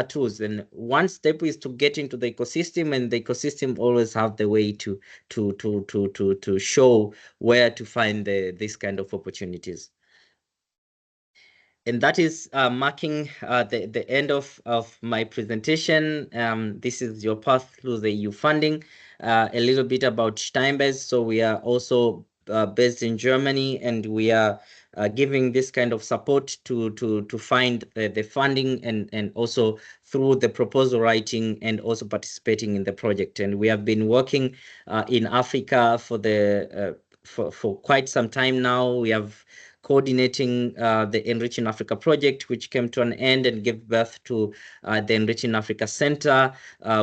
tools, and one step is to get into the ecosystem, and the ecosystem always have the way to show where to find this kind of opportunities. And that is marking the end of my presentation. This is your path through the EU funding. A little bit about Steinbeis. So we are also based in Germany, and we are giving this kind of support to find the funding and also through the proposal writing and also participating in the project. And we have been working in Africa for quite some time now. We have coordinating the Enriching Africa project, which came to an end and gave birth to the Enriching Africa Center.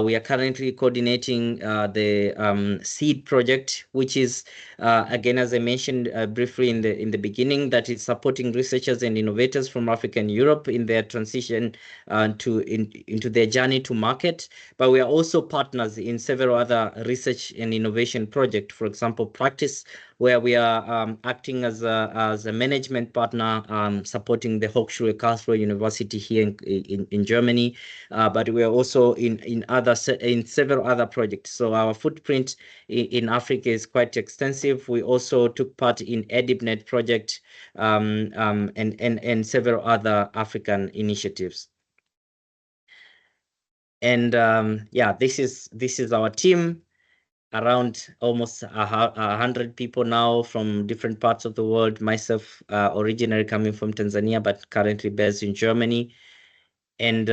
We are currently coordinating the SEADE project, which is, again, as I mentioned briefly in the beginning, that is supporting researchers and innovators from Africa and Europe in their transition into their journey to market. But we are also partners in several other research and innovation projects. For example, Practice, where we are acting as a management partner, supporting the Hochschule Karlsruhe University here in Germany. But we are also in several other projects. So our footprint in Africa is quite extensive. We also took part in EDIBNet project and several other African initiatives. And yeah, this is our team. Around almost 100 people now from different parts of the world. Myself, originally coming from Tanzania, but currently based in Germany. And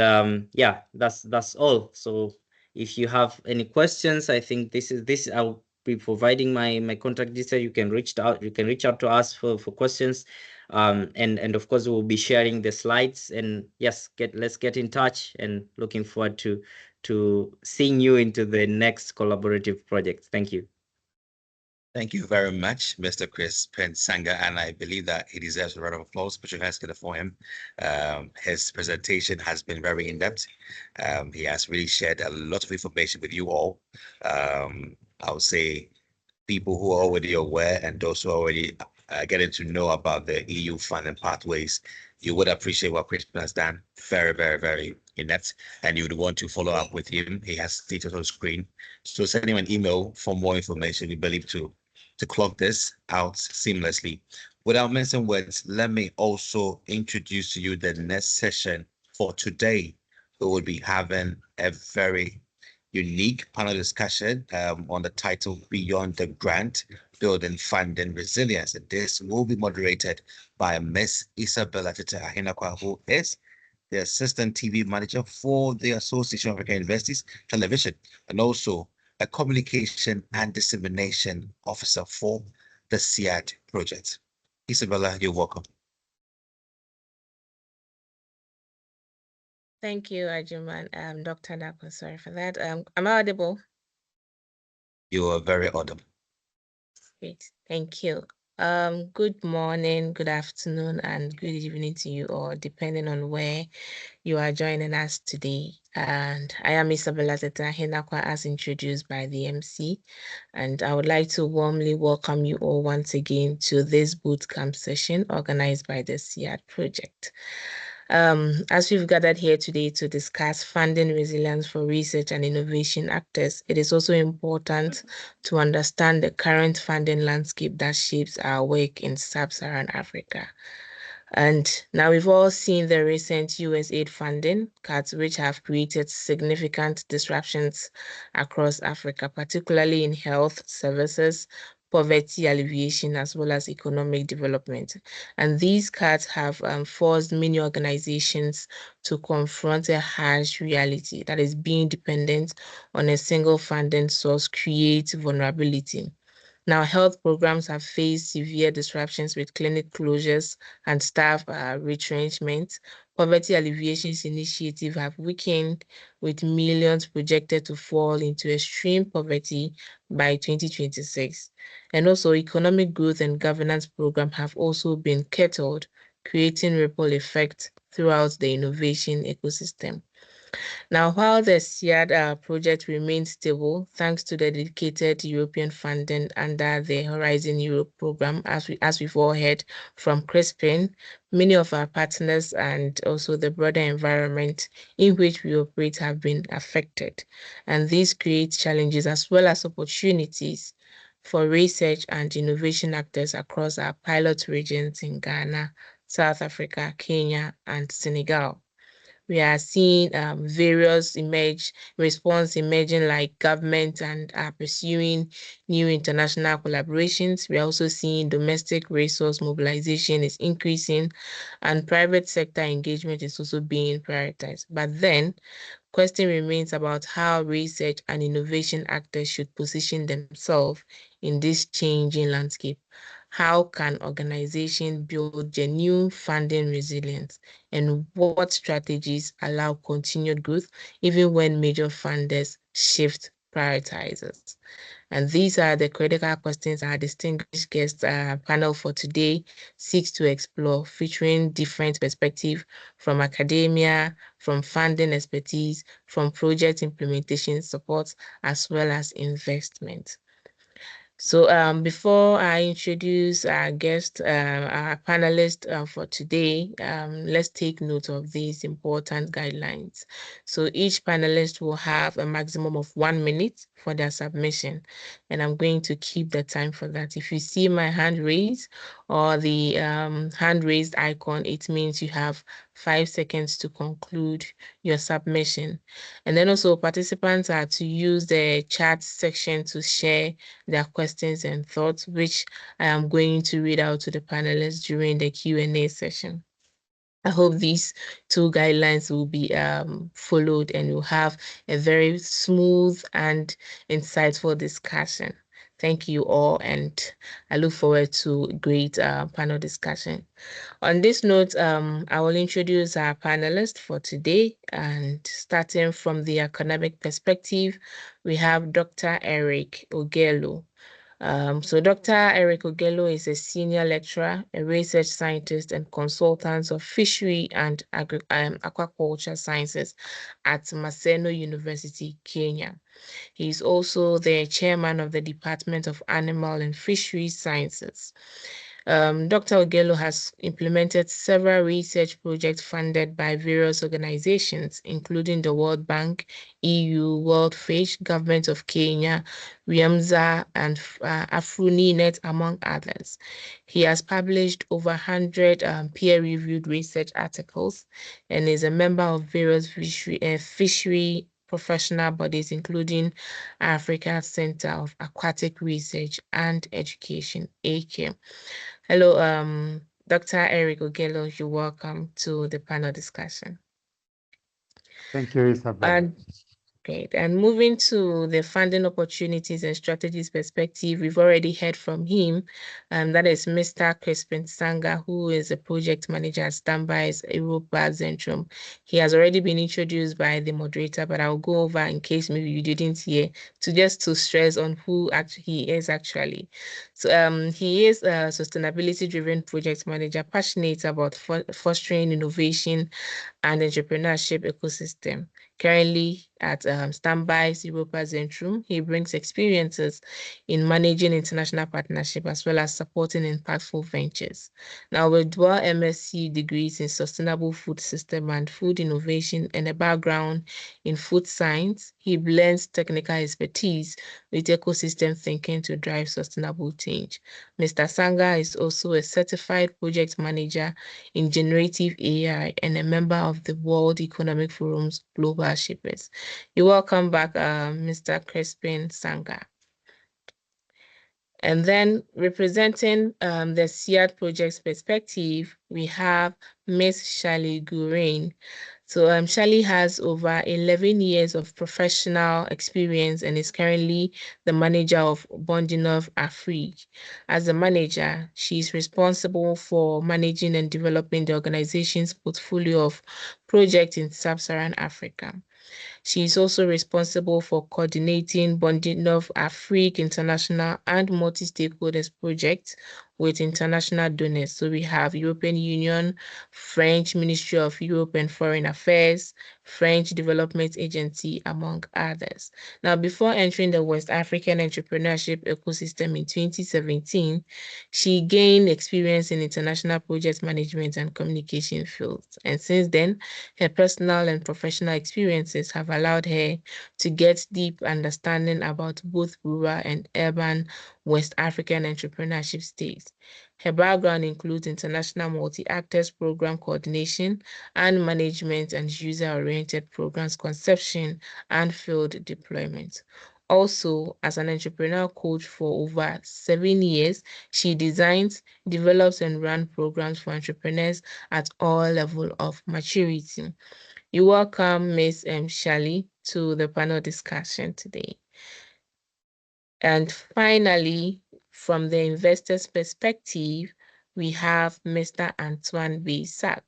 yeah, that's all. So if you have any questions, I think this I'll be providing my contact details. You can reach out to us for questions. And of course we'll be sharing the slides, and yes, let's get in touch, and looking forward to seeing you into the next collaborative project. Thank you. Thank you very much, Mr. Chris Pensanga, and I believe that he deserves a round of applause. Put your hands together for him. His presentation has been very in-depth. He has really shared a lot of information with you all. I would say people who are already aware and those who are already getting to know about the EU funding pathways, you would appreciate what Chris has done. Very, very, very in-depth, and you would want to follow up with him. He has details on the screen. So send him an email for more information. We believe to clock this out seamlessly. Without missing words, let me also introduce to you the next session for today. We will be having a very unique panel discussion on the title Beyond the Grant, Building Funding Resilience. And this will be moderated by Miss Isabella Tete Ahinakwa, who is the Assistant TV Manager for the Association of African Universities Television, and also a Communication and Dissemination Officer for the SEADE project. Isabella, you're welcome. Thank you, Ajuman. Dr. Dapo, sorry for that. Am I audible? You are very audible. Great, thank you. Good morning, good afternoon, and good evening to you all, depending on where you are joining us today. And I am Isabella Tete Ahinakwa, as introduced by the MC. And I would like to warmly welcome you all once again to this bootcamp session organized by the SEADE project. As we've gathered here today to discuss funding resilience for research and innovation actors, it is also important to understand the current funding landscape that shapes our work in sub-Saharan Africa. And now we've all seen the recent USAID funding cuts, which have created significant disruptions across Africa, particularly in health services, poverty alleviation, as well as economic development. And these cuts have forced many organizations to confront a harsh reality that is being dependent on a single funding source creates vulnerability. Now, health programs have faced severe disruptions with clinic closures and staff retrenchment. Poverty alleviation initiatives have weakened, with millions projected to fall into extreme poverty by 2026. And also, economic growth and governance programs have also been curtailed, creating ripple effects throughout the innovation ecosystem. Now, while the SEADE project remains stable, thanks to the dedicated European funding under the Horizon Europe program, as we've all heard from Crispin, many of our partners and also the broader environment in which we operate have been affected. And these create challenges as well as opportunities for research and innovation actors across our pilot regions in Ghana, South Africa, Kenya, and Senegal. We are seeing various response emerging, like government and are pursuing new international collaborations. We are also seeing domestic resource mobilization is increasing, and private sector engagement is also being prioritized. But then, question remains about how research and innovation actors should position themselves in this changing landscape. How can organizations build genuine funding resilience, and what strategies allow continued growth even when major funders shift prioritizers? And these are the critical questions our distinguished guest panel for today seeks to explore, featuring different perspectives from academia, from funding expertise, from project implementation support, as well as investment. So before I introduce our guest, our panelist for today, let's take note of these important guidelines. So each panelist will have a maximum of 1 minute for their submission, and I'm going to keep the time for that. If you see my hand raised or the hand raised icon, it means you have 5 seconds to conclude your submission. And then also participants are to use the chat section to share their questions and thoughts, which I am going to read out to the panelists during the Q&A session. I hope these two guidelines will be followed and we'll have a very smooth and insightful discussion. Thank you all, and I look forward to a great panel discussion. On this note, I will introduce our panelists for today, and starting from the academic perspective, we have Dr. Eric Ogello. So Dr. Eric Ogello is a senior lecturer, a research scientist, and consultant of fishery and aquaculture sciences at Maseno University, Kenya. He is also the chairman of the Department of Animal and Fishery Sciences. Dr. Ogello has implemented several research projects funded by various organizations, including the World Bank, EU, World Fish, Government of Kenya, RIAMSA, and AfroNet, among others. He has published over 100 peer-reviewed research articles and is a member of various fishery professional bodies, including Africa Center of Aquatic Research and Education, ACARE. Hello, Dr. Eric Ogello, you're welcome to the panel discussion. Thank you, Isabel. Great. And moving to the funding opportunities and strategies perspective, we've already heard from him. That is Mr. Crispin Sanga, who is a project manager at Standby's Europa Zentrum. He has already been introduced by the moderator, but I'll go over in case maybe you didn't hear, to stress on who he is actually. So he is a sustainability-driven project manager, passionate about fostering innovation and entrepreneurship ecosystem. Currently at Standby's Europa Zentrum, he brings experiences in managing international partnership as well as supporting impactful ventures. Now, with dual MSc degrees in sustainable food system and food innovation and a background in food science, he blends technical expertise with ecosystem thinking to drive sustainable change. Mr. Sanga is also a certified project manager in generative AI and a member of the World Economic Forum's Global Shippers. You're welcome back, Mr. Crispin Sanga. And then representing the SEADE project's perspective, we have Ms. Shali Gurain. So Shali has over 11 years of professional experience and is currently the manager of Bondinov Afrique. As a manager, she is responsible for managing and developing the organization's portfolio of projects in Sub-Saharan Africa. She is also responsible for coordinating Bondinov Afrique international and multi-stakeholders projects with international donors. So we have European Union, French Ministry of Europe and Foreign Affairs, French Development Agency, among others. Now, before entering the West African entrepreneurship ecosystem in 2017, she gained experience in international project management and communication fields. And since then, her personal and professional experiences have allowed her to get deep understanding about both rural and urban West African entrepreneurship states. Her background includes international multi-actors program coordination and management and user-oriented programs conception and field deployment. Also, as an entrepreneur coach for over 7 years, she designs, develops, and runs programs for entrepreneurs at all levels of maturity. You welcome Ms. Shali to the panel discussion today. And finally, from the investor's perspective, we have Mr. Antoine Baysac.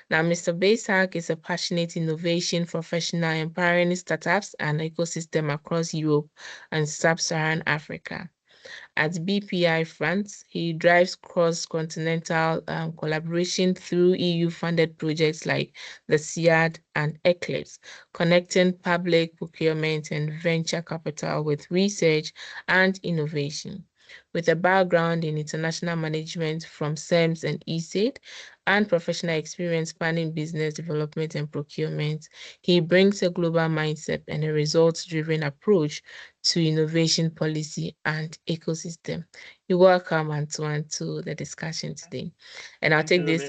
Now, Mr. Baysac is a passionate innovation professional empowering startups and ecosystem across Europe and Sub-Saharan Africa. At BPI France, he drives cross-continental collaboration through EU-funded projects like the SEADE and Eclipse, connecting public procurement and venture capital with research and innovation. With a background in international management from SEMS and SEADE and professional experience spanning business development and procurement, he brings a global mindset and a results-driven approach to innovation policy and ecosystem. You're welcome, Antoine, to the discussion today. And I'll take this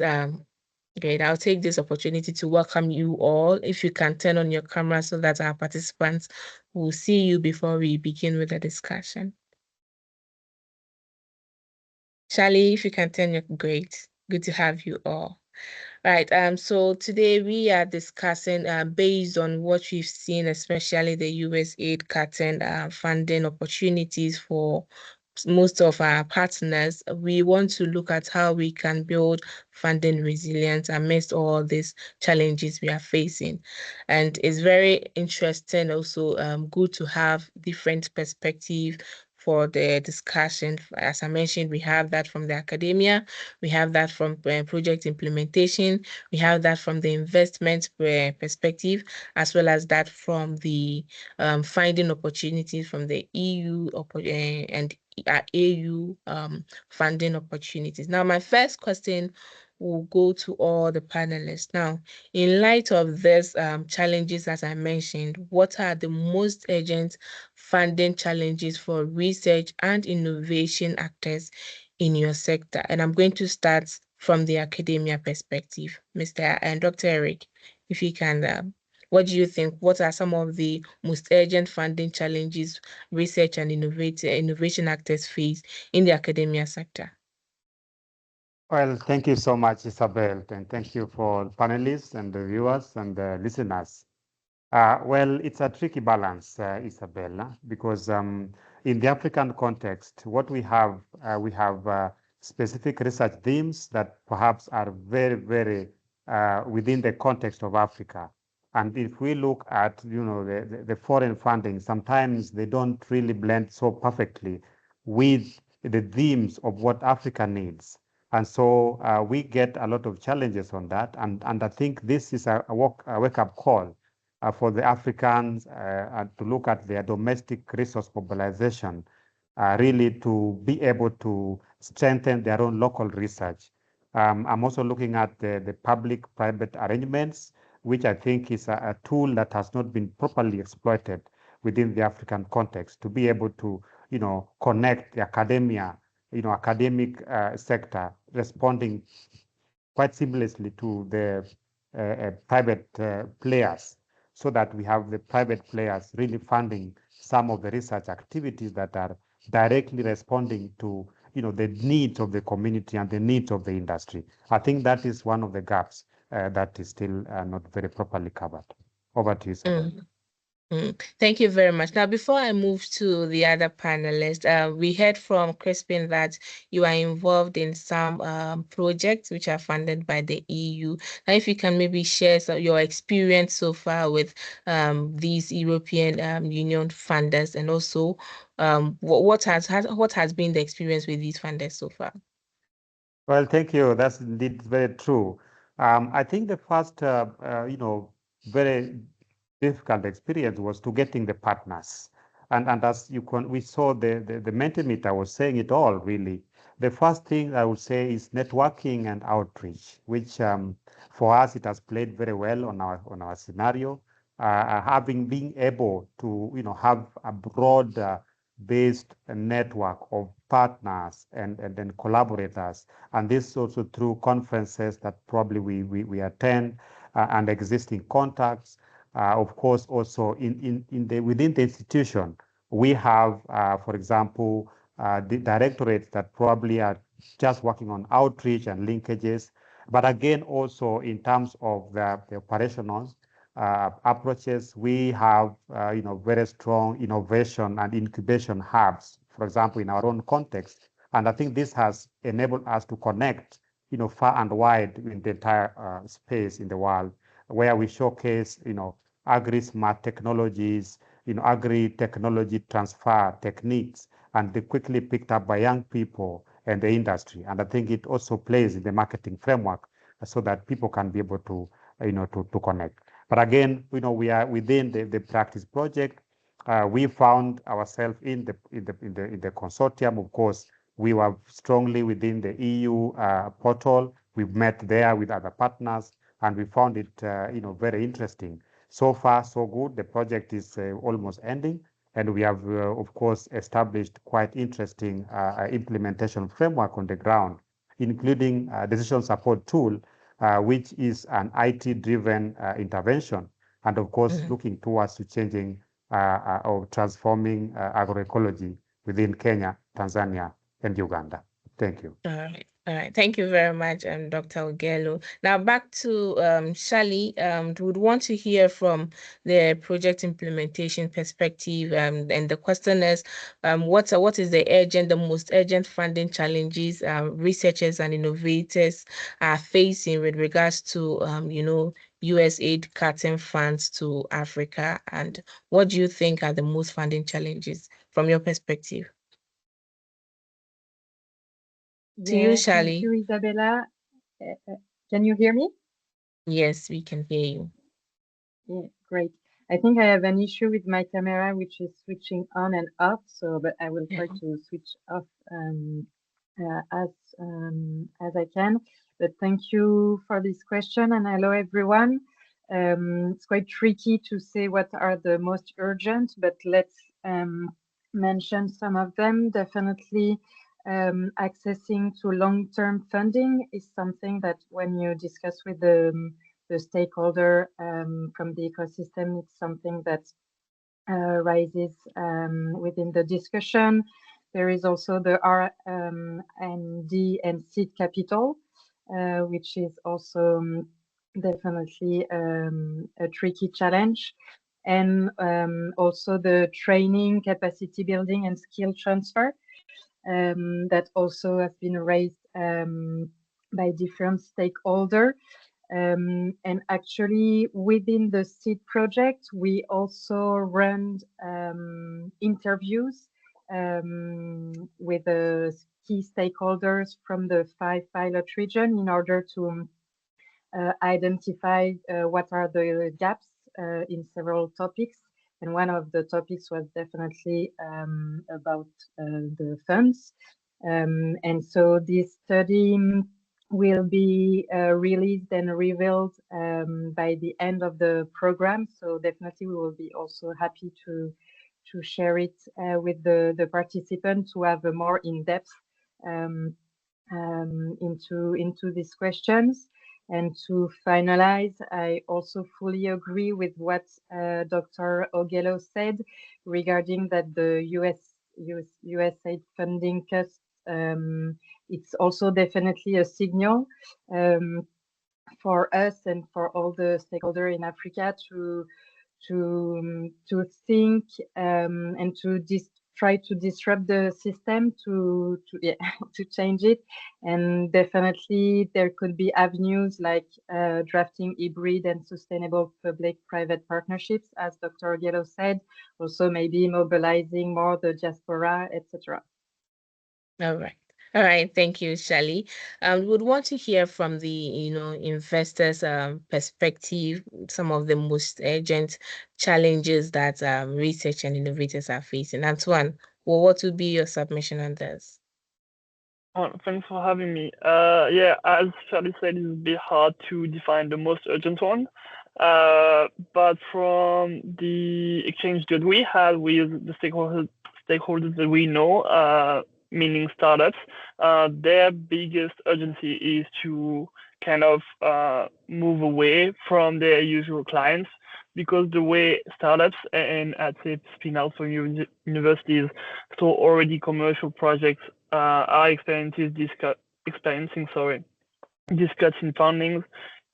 great. I'll take this opportunity to welcome you all. If you can turn on your camera so that our participants will see you before we begin with the discussion. Charlie, if you can turn your great. Good to have you all. Right. So today we are discussing based on what we've seen, especially the USAID cutting funding opportunities for most of our partners. We want to look at how we can build funding resilience amidst all these challenges we are facing. And it's very interesting, also good to have different perspective for the discussion. As I mentioned, we have that from the academia, we have that from project implementation, we have that from the investment perspective, as well as that from the finding opportunities from the EU and AU funding opportunities. Now, my first question will go to all the panelists. Now, in light of these challenges, as I mentioned, what are the most urgent funding challenges for research and innovation actors in your sector? And I'm going to start from the academia perspective. Mr. and Dr. Eric, if you can, what do you think? What are some of the most urgent funding challenges research and innovation actors face in the academia sector? Well, thank you so much, Isabel, and thank you for panelists and the viewers and the listeners. Well, it's a tricky balance, Isabel, because in the African context, what we have specific research themes that perhaps are very, very within the context of Africa. And if we look at, the foreign funding, sometimes they don't really blend so perfectly with the themes of what Africa needs. And so we get a lot of challenges on that. And I think this is a wake-up call for the Africans to look at their domestic resource mobilization, really to be able to strengthen their own local research. I'm also looking at the public-private arrangements, which I think is a tool that has not been properly exploited within the African context to be able to, connect the academia, academic sector responding quite seamlessly to the private players, so that we have the private players really funding some of the research activities that are directly responding to the needs of the community and the needs of the industry. I think that is one of the gaps that is still not very properly covered. Over to you, Isabel. Thank you very much. Now, before I move to the other panelists, we heard from Crispin that you are involved in some projects which are funded by the EU. Now, if you can maybe share your experience so far with these European Union funders, and also what has been the experience with these funders so far? Well, thank you. That's indeed very true. I think the first, very difficult experience was to getting the partners. And as we saw the Mentimeter was saying it all, really. The first thing I would say is networking and outreach, which for us, it has played very well on our scenario. Being able to, have a broad based network of partners and then collaborators. And this also through conferences that probably we attend and existing contacts. Of course, also within the institution, we have, for example, the directorates that probably are just working on outreach and linkages. But again, also in terms of the operational approaches, we have very strong innovation and incubation hubs, for example, in our own context. And I think this has enabled us to connect far and wide in the entire space in the world, where we showcase agri-smart technologies, agri-technology transfer techniques, and they're quickly picked up by young people and the industry. And I think it also plays in the marketing framework so that people can be able to to connect. But again, we are within the practice project. We found ourselves in the consortium. Of course, we were strongly within the EU portal. We met there with other partners, and we found it very interesting. So far, so good. The project is almost ending, and we have, of course, established quite interesting implementation framework on the ground, including a decision support tool, which is an IT-driven intervention, and of course, looking towards to changing or transforming agroecology within Kenya, Tanzania, and Uganda. Thank you. All right. All right, thank you very much, Dr. Ogello. Now back to Shali. Would want to hear from the project implementation perspective. And the question is, what is the most urgent funding challenges researchers and innovators are facing with regards to USAID cutting funds to Africa, and what do you think are the most funding challenges from your perspective? To you, Shali. Thank you, Isabella. Can you hear me? Yes, we can hear you. Yeah, great. I think I have an issue with my camera, which is switching on and off. But I will try to switch off as I can. But thank you for this question, and hello everyone. It's quite tricky to say what are the most urgent, but let's mention some of them. Definitely, accessing to long-term funding is something that when you discuss with the stakeholder from the ecosystem, it's something that rises within the discussion. There is also the R&D and seed capital, which is also definitely a tricky challenge. And also the training, capacity building, and skill transfer that also has been raised by different stakeholders. And actually, within the SEADE project, we also run interviews with the key stakeholders from the 5 pilot region in order to identify what are the gaps in several topics. And one of the topics was definitely about the funds. And so this study will be released and revealed by the end of the program. So definitely we will be also happy to share it with the participants to have a more in-depth into these questions. And to finalize, I also fully agree with what Dr. Ogello said regarding that the USAID funding cuts. It's also definitely a signal for us and for all the stakeholders in Africa to think and to try to disrupt the system to change it. And definitely there could be avenues like drafting hybrid and sustainable public-private partnerships, as Dr. Ogello said, also maybe mobilizing more the diaspora, etc. All right. Thank you, Shali. Would want to hear from the investors' perspective, some of the most urgent challenges that research and innovators are facing. Antoine, what would be your submission on this? Thanks for having me. Yeah, as Shali said, it's a bit hard to define the most urgent one. But from the exchange that we had with the stakeholders that we know, meaning startups, their biggest urgency is to kind of move away from their usual clients, because the way startups and I'd say spin out from universities, so already commercial projects are experiencing these cuts in funding,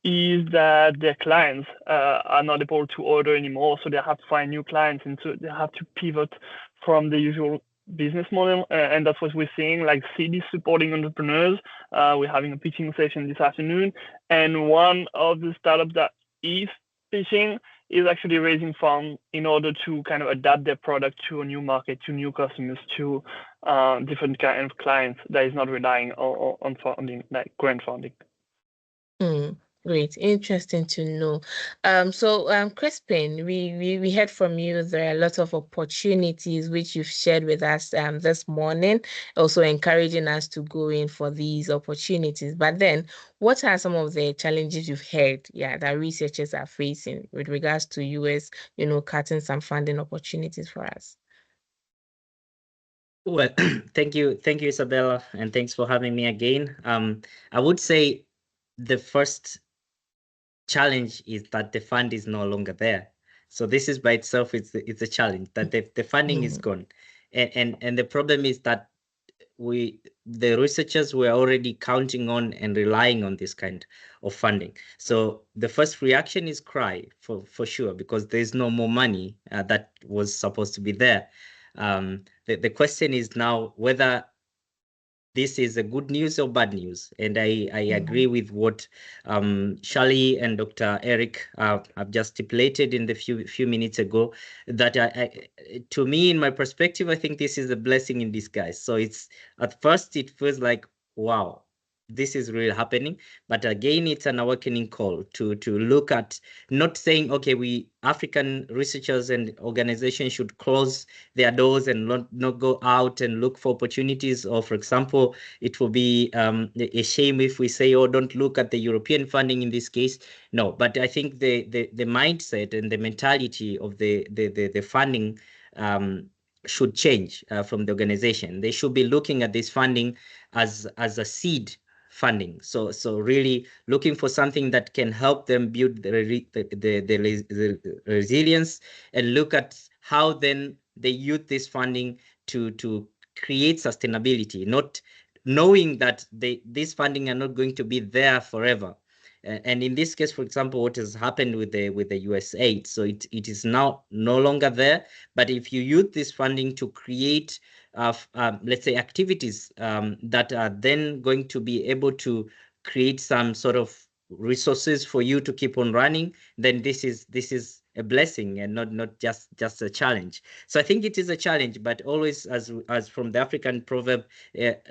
is that their clients are not able to order anymore, so they have to find new clients, and so they have to pivot from the usual business model, and that's what we're seeing. Like SEADE is supporting entrepreneurs. We're having a pitching session this afternoon, and one of the startups that is pitching is actually raising funds in order to kind of adapt their product to a new market, to new customers, to different kind of clients that is not relying on funding, like grant funding. Great, interesting to know. So Crispin, we heard from you. There are a lot of opportunities which you've shared with us this morning, also encouraging us to go in for these opportunities. But then, what are some of the challenges you've heard, that researchers are facing with regards to US, cutting some funding opportunities for us? Well, thank you, Isabella, and thanks for having me again. I would say the first challenge is that the fund is no longer there. So this is by itself, it's a challenge that the funding is gone. And the problem is that the researchers were already counting on and relying on this kind of funding. So the first reaction is cry for sure, because there's no more money that was supposed to be there. The question is now whether this is a good news or bad news. And I agree with what Shali and Dr. Eric have just stipulated in the few minutes ago, that to me, in my perspective, I think this is a blessing in disguise. So it's, at first it feels like, wow, this is really happening. But again, it's an awakening call to look at, not saying, okay, we African researchers and organizations should close their doors and not go out and look for opportunities. Or, for example, it will be a shame if we say, oh, don't look at the European funding in this case. No, but I think the mindset and the mentality of the funding should change from the organization. They should be looking at this funding as a seed funding. So really looking for something that can help them build the resilience, and look at how then they use this funding to create sustainability, not knowing that this funding are not going to be there forever. And in this case, for example, what has happened with the USAID, so it is now no longer there. But if you use this funding to create let's say activities that are then going to be able to create some sort of resources for you to keep on running, then this is a blessing and not just a challenge. So I think it is a challenge, but always, as from the African proverb,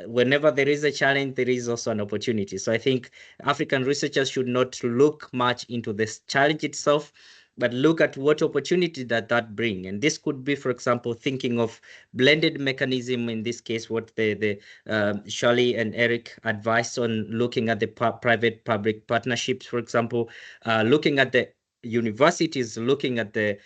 whenever there is a challenge, there is also an opportunity. So I think African researchers should not look much into this challenge itself, but look at what opportunity that bring. And this could be, for example, thinking of blended mechanism. In this case, what the Shirley and Eric advised on, looking at the private-public partnerships, for example, looking at the universities, looking at the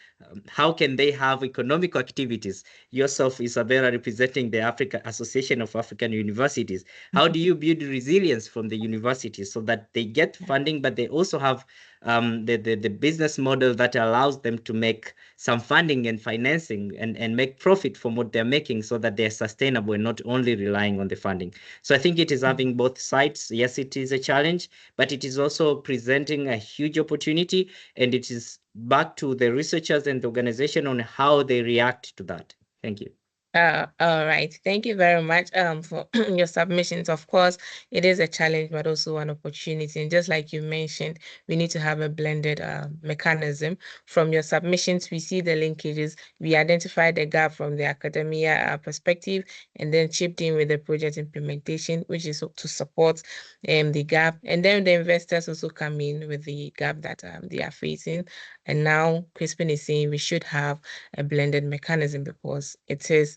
how can they have economic activities. Yourself, Isabella, representing the Association of African Universities. How do you build resilience from the universities so that they get funding, but they also have the business model that allows them to make some funding and financing and make profit from what they're making, so that they're sustainable and not only relying on the funding. So I think it is having both sides. Yes, it is a challenge, but it is also presenting a huge opportunity, and it is back to the researchers and the organization on how they react to that. Thank you. All right. Thank you very much for your submissions. Of course, it is a challenge, but also an opportunity. And just like you mentioned, we need to have a blended mechanism. From your submissions, we see the linkages. We identified the gap from the academia perspective, and then chipped in with the project implementation, which is to support the gap. And then the investors also come in with the gap that they are facing. And now Crispin is saying we should have a blended mechanism, because it is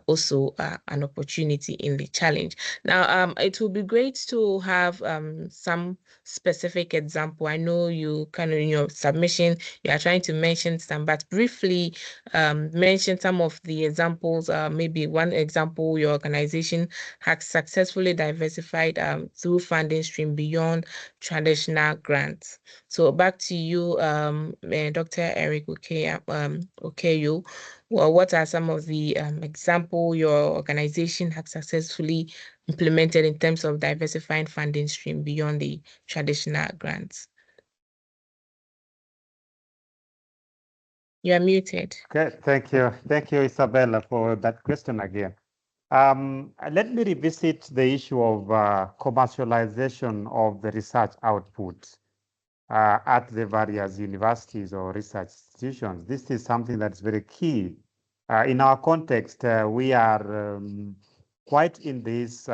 also an opportunity in the challenge. Now, it will be great to have some specific example. I know you kind of in your submission, you are trying to mention some, but briefly mention some of the examples. Maybe one example, your organization has successfully diversified through funding stream beyond traditional grants. So back to you, Dr. Eric Okeyo. Well, what are some of the example your organization has successfully implemented in terms of diversifying funding stream beyond the traditional grants? You are muted. Okay, thank you, Isabella, for that question again. Let me revisit the issue of commercialization of the research output at the various universities or research institutions. This is something that's very key. In our context, we are quite in this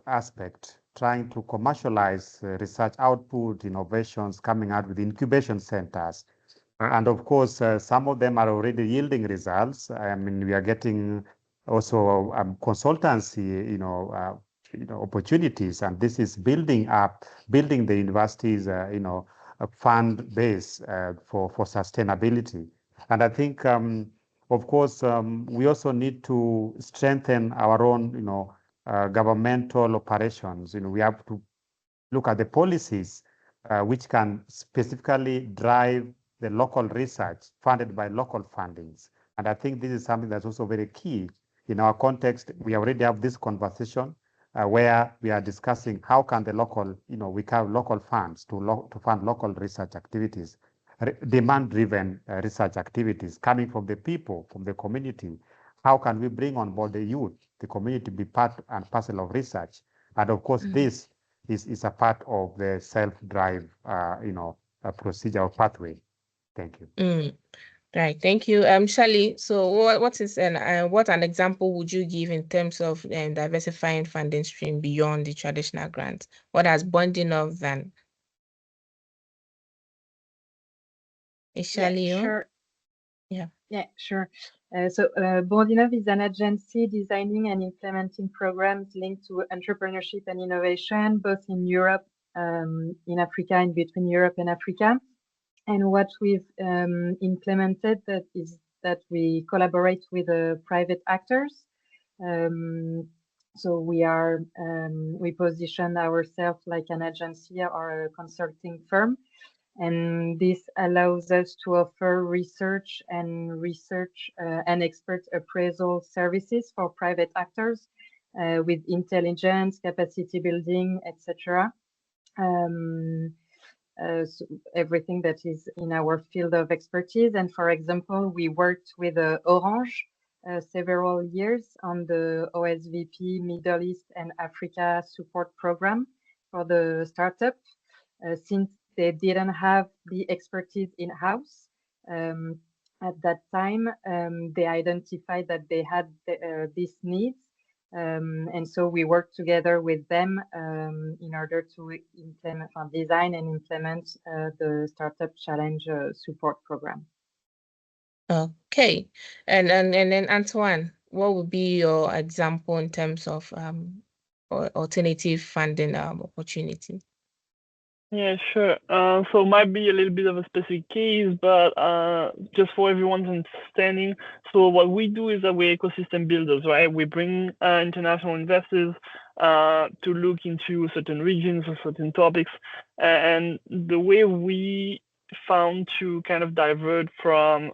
aspect, trying to commercialize research output, innovations coming out with incubation centers. And of course, some of them are already yielding results. I mean, we are getting also consultancy, opportunities, and this is building the universities, a fund base for sustainability. And I think, of course, we also need to strengthen our own, governmental operations. We have to look at the policies which can specifically drive the local research funded by local fundings. And I think this is something that's also very key In our context, we already have this conversation where we are discussing how can the local, we have local funds to fund local research activities, demand-driven research activities coming from the people, from the community. How can we bring on board the youth, the community, be part and parcel of research? And of course, this is a part of the self-drive, procedure or pathway. Thank you. Right, thank you, Shirley. So, what an example would you give in terms of diversifying funding stream beyond the traditional grants? What has bonding of than? Is Shirley? Yeah, sure. Yeah. Yeah, sure. Bondinov is an agency designing and implementing programs linked to entrepreneurship and innovation, both in Europe, in Africa, and between Europe and Africa. And what we've implemented is that we collaborate with private actors. So we position ourselves like an agency or a consulting firm. And this allows us to offer research and expert appraisal services for private actors with intelligence, capacity building, etc. So everything that is in our field of expertise. And for example, we worked with Orange several years on the OSVP Middle East and Africa support program for the startup. Since they didn't have the expertise in-house at that time, they identified that they had these needs. And so we worked together with them in order to design and implement the Startup Challenge support program. Okay, and then Antoine, what would be your example in terms of alternative funding opportunity? Yeah, sure. So it might be a little bit of a specific case, but just for everyone's understanding, so what we do is that we're ecosystem builders, right? We bring international investors to look into certain regions or certain topics, and the way we found to kind of divert from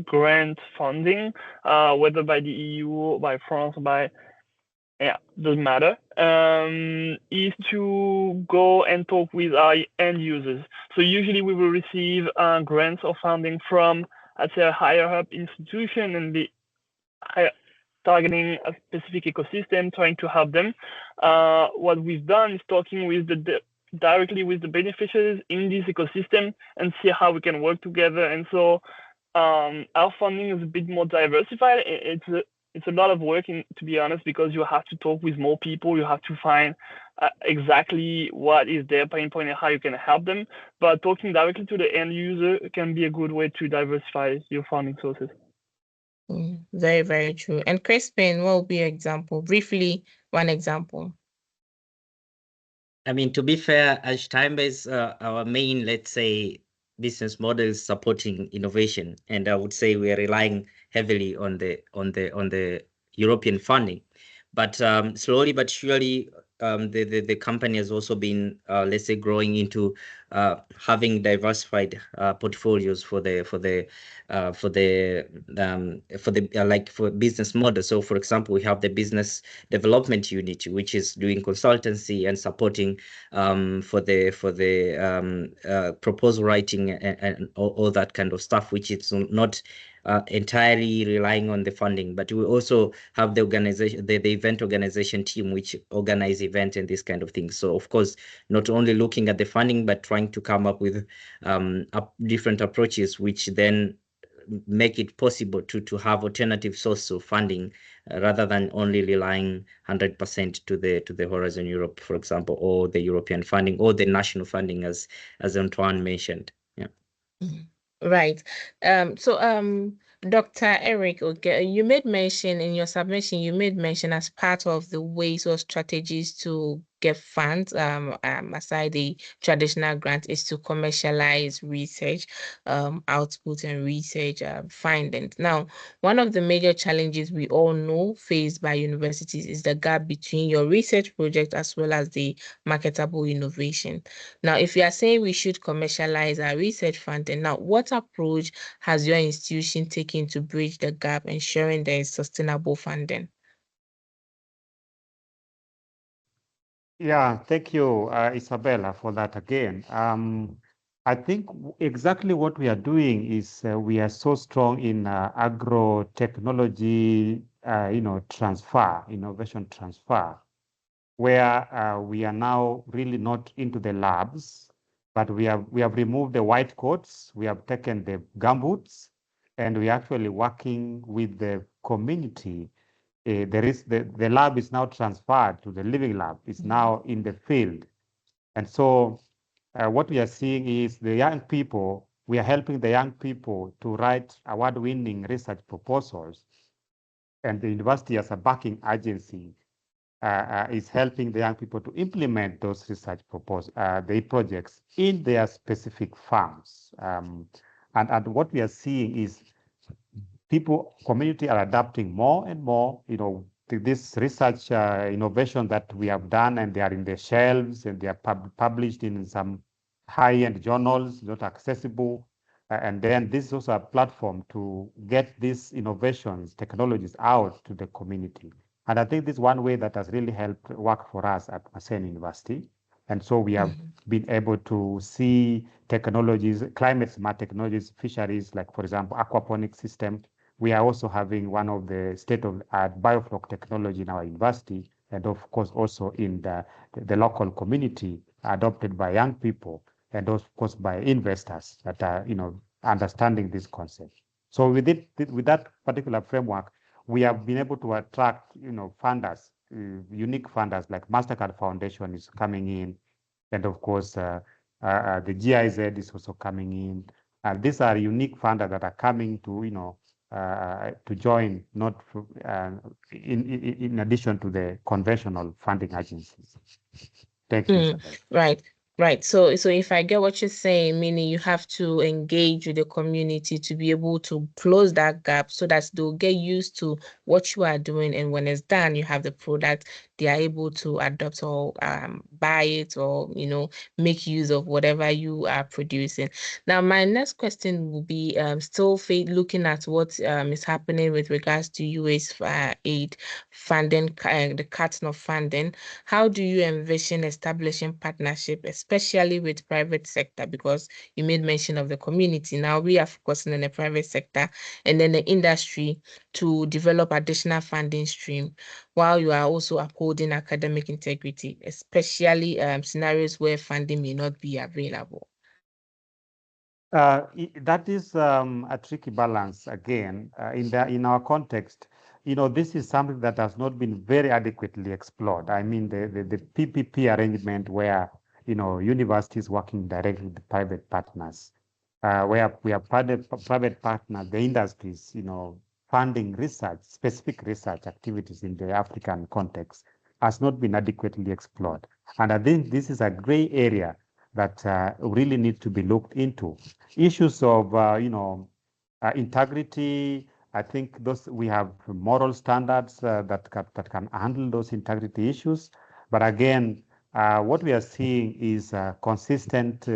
grant funding, whether by the EU, by France, by doesn't matter, is to go and talk with our end users. So usually we will receive grants or funding from, I'd say, a higher up institution and the targeting a specific ecosystem, trying to help them. What we've done is talking with directly with the beneficiaries in this ecosystem and see how we can work together. And so our funding is a bit more diversified. It's a lot of work, to be honest, because you have to talk with more people. You have to find exactly what is their pain point and how you can help them. But talking directly to the end user can be a good way to diversify your funding sources. Very, very true. And Crispin, what would be an example? Briefly, one example. I mean, to be fair, as Time-Base, our main, let's say, business model is supporting innovation, and I would say we are relying heavily on the European funding. But slowly but surely, the company has also been, let's say, growing into having diversified portfolios for business models. So, for example, we have the business development unit, which is doing consultancy and supporting for the proposal writing and all that kind of stuff, which is not entirely relying on the funding. But we also have the organization, the event organization team, which organize events and this kind of things. So of course, not only looking at the funding, but trying to come up with different approaches, which then make it possible to have alternative sources of funding rather than only relying 100% to the Horizon Europe, for example, or the European funding or the national funding, as Antoine mentioned. Yeah. Right. Dr. Eric, okay, you made mention in your submission, as part of the ways or strategies to get funds aside the traditional grant is to commercialize research output and research findings. Now, one of the major challenges we all know faced by universities is the gap between your research project as well as the marketable innovation. Now, if you are saying we should commercialize our research funding, now what approach has your institution taken to bridge the gap, ensuring there is sustainable funding? Yeah, thank you, Isabella, for that again. I think exactly what we are doing is we are so strong in agro technology, transfer, innovation transfer, where we are now really not into the labs, but we have removed the white coats, we have taken the gumboots, and we're actually working with the community. The lab is now transferred to the living lab. It's now in the field. And so what we are seeing is the young people, we are helping the young people to write award-winning research proposals. And the university as a backing agency is helping the young people to implement those research the projects in their specific farms. And what we are seeing is community are adapting more and more, to this research innovation that we have done, and they are in the shelves and they are published in some high-end journals, not accessible. And then this is also a platform to get these innovations, technologies out to the community. And I think this is one way that has really helped work for us at Masen University. And so we have been able to see technologies, climate smart technologies, fisheries, like, for example, aquaponic system. We are also having one of the state-of-the-art biofloc technology in our university, and of course also in the local community, adopted by young people, and of course by investors that are, understanding this concept. So with that particular framework, we have been able to attract, funders, unique funders like MasterCard Foundation is coming in, and of course the GIZ is also coming in. These are unique funders that are coming to, to join, not in addition to the conventional funding agencies. Thank you, Isabel. Right. So if I get what you're saying, meaning you have to engage with the community to be able to close that gap so that they'll get used to what you are doing. And when it's done, you have the product, they are able to adopt or buy it or, make use of whatever you are producing. Now, my next question will be still looking at what is happening with regards to USAID funding, the cutting of funding. How do you envision establishing partnership, especially with private sector? Because you made mention of the community. Now we are focusing on the private sector and then the industry to develop additional funding stream while you are also upholding academic integrity, especially scenarios where funding may not be available. That is a tricky balance again. In our context, this is something that has not been very adequately explored. I mean, the PPP arrangement where, universities working directly with private partners, where we have private partners, the industries, funding research, specific research activities in the African context has not been adequately explored. And I think this is a gray area that really needs to be looked into. Issues of, integrity, I think we have moral standards that can handle those integrity issues. But again, what we are seeing is consistent,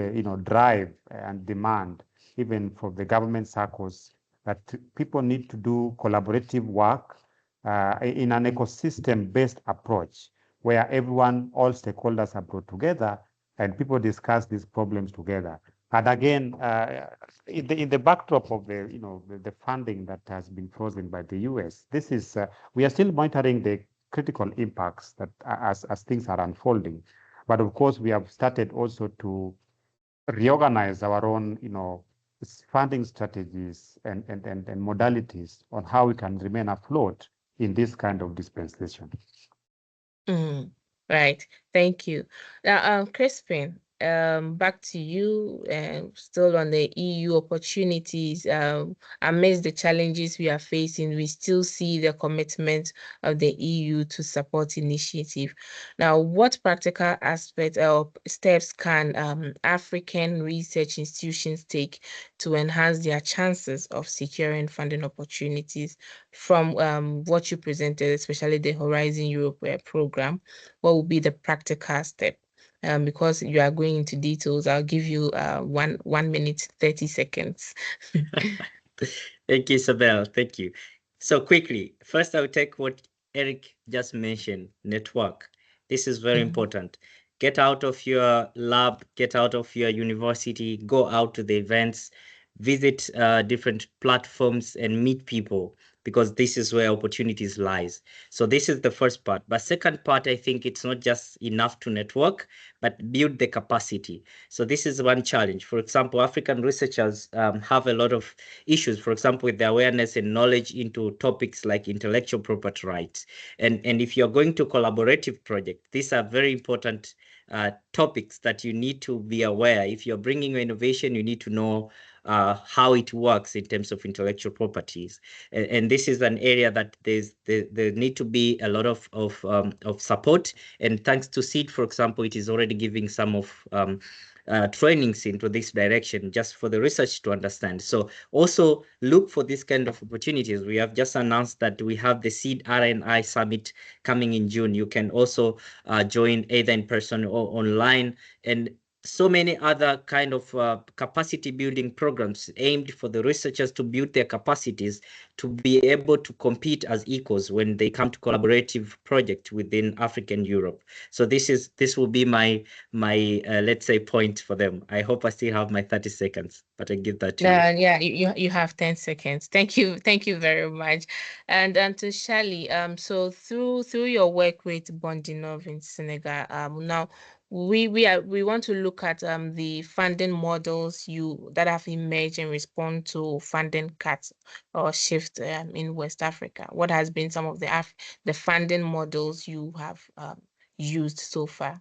drive and demand, even for the government circles, that people need to do collaborative work in an ecosystem-based approach, where all stakeholders are brought together and people discuss these problems together. And again, in the backdrop of the funding that has been frozen by the US, this is we are still monitoring the critical impacts that as things are unfolding. But of course, we have started also to reorganize our own, funding strategies and modalities on how we can remain afloat in this kind of dispensation. Right. Thank you. Now, Crispin, back to you, still on the EU opportunities. Amidst the challenges we are facing, we still see the commitment of the EU to support initiative. Now, what practical aspects or steps can African research institutions take to enhance their chances of securing funding opportunities from what you presented, especially the Horizon Europe program? What would be the practical step? Because you are going into details, I'll give you 1 minute, 30 seconds. Thank you, Isabel. Thank you. So quickly, first I'll take what Eric just mentioned, network. This is very important. Get out of your lab, get out of your university, go out to the events, visit different platforms and meet people, because this is where opportunities lies. So this is the first part. But second part, I think it's not just enough to network, but build the capacity. So this is one challenge. For example, African researchers have a lot of issues, for example, with the awareness and knowledge into topics like intellectual property rights. And if you're going to collaborative project, these are very important topics that you need to be aware. If you're bringing your innovation, you need to know how it works in terms of intellectual properties, and this is an area that there need to be a lot of support. And thanks to SEADE, for example, it is already giving some of trainings into this direction just for the research to understand. So also look for this kind of opportunities. We have just announced that we have the SEADE R&I Summit coming in June. You can also join either in person or online, and so many other kind of capacity building programs aimed for the researchers to build their capacities to be able to compete as equals when they come to collaborative project within African Europe. So this will be my let's say point for them. I hope I still have my 30 seconds, but I give that to you. Yeah, you have 10 seconds. Thank you very much. And to Shali, so through your work with Bondinov in Senegal, now we want to look at the funding models that have emerged in response to funding cuts or shift in West Africa. What has been some of the funding models you have used so far?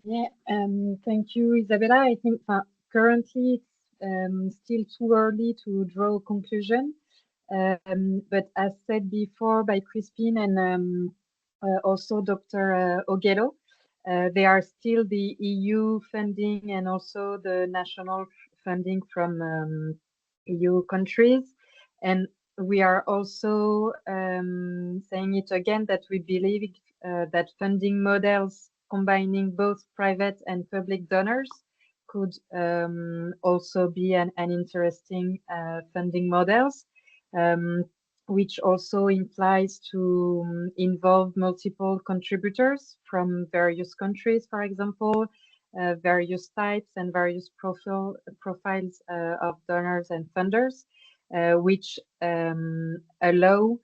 Yeah, thank you, Isabella. I think currently it's still too early to draw a conclusion. But as said before by Crispin and also Dr. Ogello, they are still the EU funding and also the national funding from EU countries. And we are also saying it again that we believe that funding models combining both private and public donors could also be an interesting funding models, which also implies to involve multiple contributors from various countries, for example, various types and various profiles of donors and funders, which allow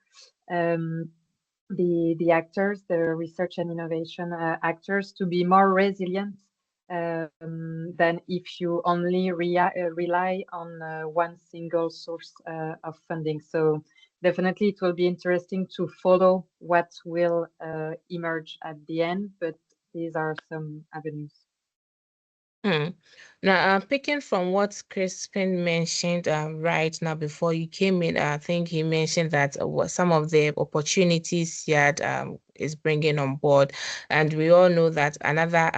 the actors, the research and innovation actors, to be more resilient than if you only rely on one single source of funding. So definitely it will be interesting to follow what will emerge at the end, but these are some avenues. Now, picking from what Crispin mentioned right now before you came in, I think he mentioned that some of the opportunities he had is bringing on board, and we all know that another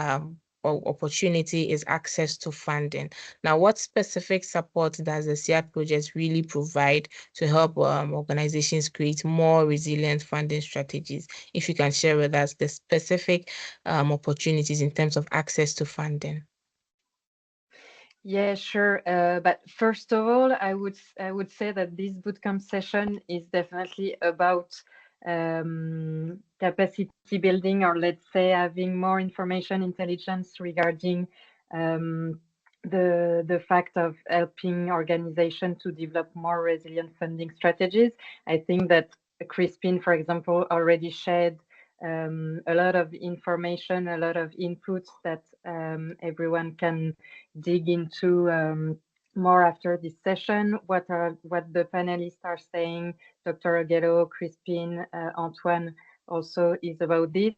opportunity is access to funding. Now, what specific support does the SEADE project really provide to help organizations create more resilient funding strategies? If you can share with us the specific opportunities in terms of access to funding. Yeah, sure. But first of all, I would say that this bootcamp session is definitely about capacity building, or let's say having more information intelligence regarding the fact of helping organizations to develop more resilient funding strategies. I think that Crispin, for example, already shared a lot of information, a lot of inputs that everyone can dig into more after this session. What the panelists are saying, Dr. Ogello, Crispin, Antoine also is about this.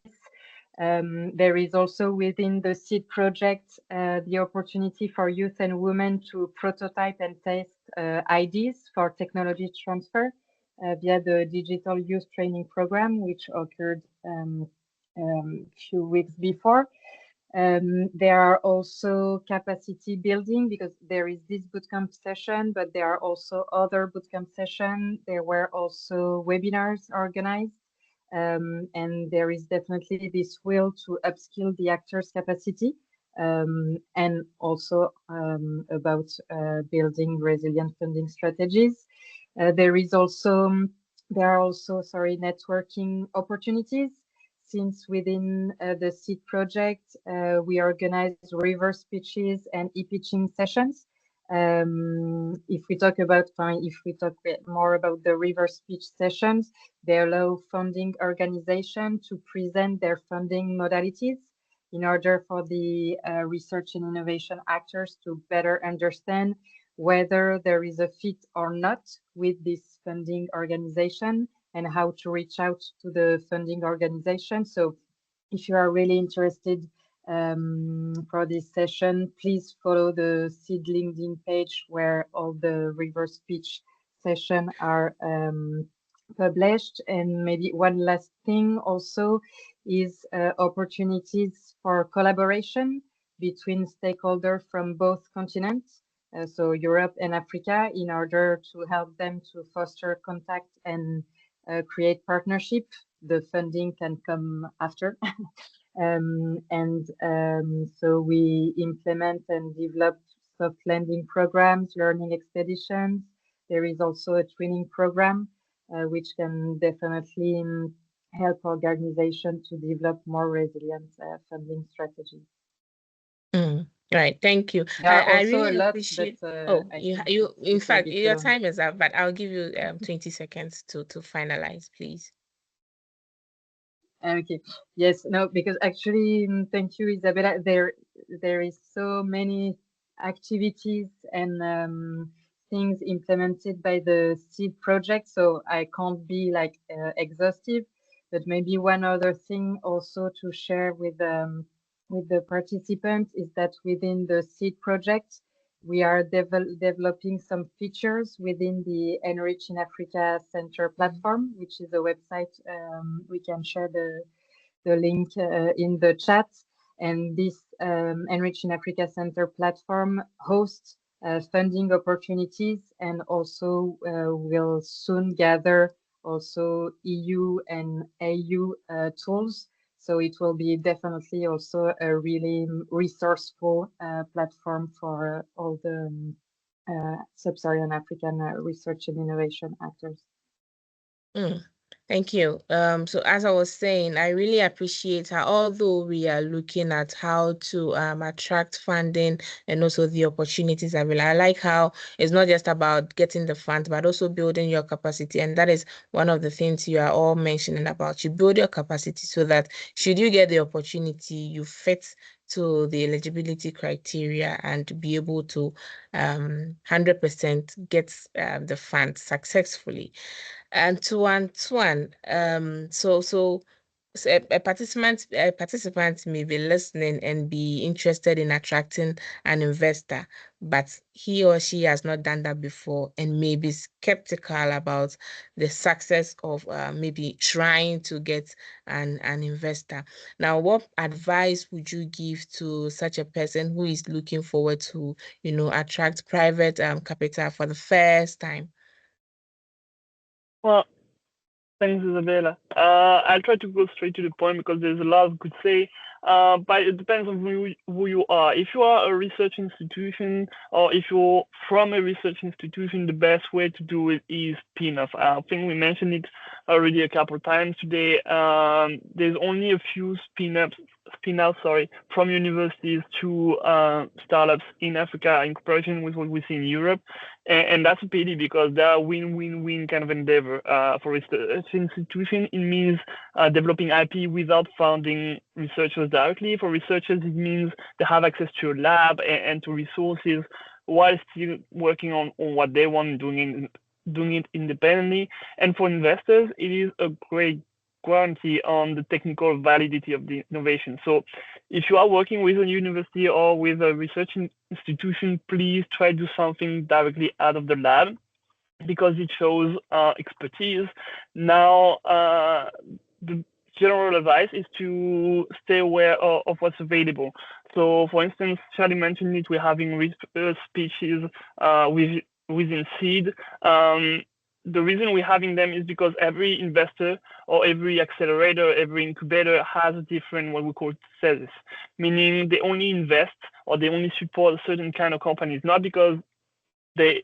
There is also within the SEADE project the opportunity for youth and women to prototype and test ideas for technology transfer via the Digital Youth Training Program, which occurred few weeks before. There are also capacity building because there is this bootcamp session, but there are also other bootcamp sessions. There were also webinars organized. And there is definitely this will to upskill the actors' capacity and also about building resilient funding strategies. There are also networking opportunities. Since within the SEADE project, we organize reverse pitches and e-pitching sessions. If we talk more about the reverse pitch sessions, they allow funding organization to present their funding modalities in order for the research and innovation actors to better understand whether there is a fit or not with this funding organization and how to reach out to the funding organization. So if you are really interested for this session, please follow the SEADE LinkedIn page where all the reverse pitch sessions are published. And maybe one last thing also is opportunities for collaboration between stakeholders from both continents, so Europe and Africa, in order to help them to foster contact and create partnership. The funding can come after. So we implement and develop soft landing programs, learning expeditions. There is also a training program, which can definitely help organizations to develop more resilient funding strategies. Right, thank you. There are I also really a lot, appreciate. but In fact, your long. time is up, but I'll give you 20 seconds to finalize, please. Okay. Yes. No. Because actually, thank you, Isabella. There is so many activities and things implemented by the SEADE project, so I can't be like exhaustive. But maybe one other thing also to share with the participants is that within the SEADE project, we are developing some features within the Enrich in Africa Center platform, which is a website. We can share the link in the chat. And this Enrich in Africa Center platform hosts funding opportunities and also will soon gather also EU and AU tools. So it will be definitely also a really resourceful platform for all the sub-Saharan African research and innovation actors. Thank you. So as I was saying, I really appreciate how, although we are looking at how to attract funding and also the opportunities available, I like how it's not just about getting the funds, but also building your capacity. And that is one of the things you are all mentioning about. You build your capacity so that should you get the opportunity, you fit to the eligibility criteria and be able to 100% get the funds successfully. And Tuan, so a participant may be listening and be interested in attracting an investor, but he or she has not done that before and may be skeptical about the success of maybe trying to get an investor. Now, what advice would you give to such a person who is looking forward to, attract private capital for the first time? Well, thanks, Isabella. I'll try to go straight to the point because there's a lot of good say. But it depends on who you are. If you are a research institution or if you're from a research institution, the best way to do it is spin-off. I think we mentioned it already a couple of times today. There's only a few spin-outs from universities to startups in Africa in comparison with what we see in Europe. And that's a pity because they are win-win-win kind of endeavor. For research institution, it means developing IP without funding researchers directly. For researchers, it means they have access to a lab and to resources while still working on what they want, doing it independently. And for investors, it is a great guarantee on the technical validity of the innovation. So if you are working with a university or with a research institution, please try to do something directly out of the lab, because it shows expertise. Now, the general advice is to stay aware of what's available. So, for instance, Charlie mentioned it, we're having research speeches within SEADE. The reason we're having them is because every investor or every accelerator, every incubator has a different, what we call thesis, meaning they only invest or they only support a certain kind of companies, not because they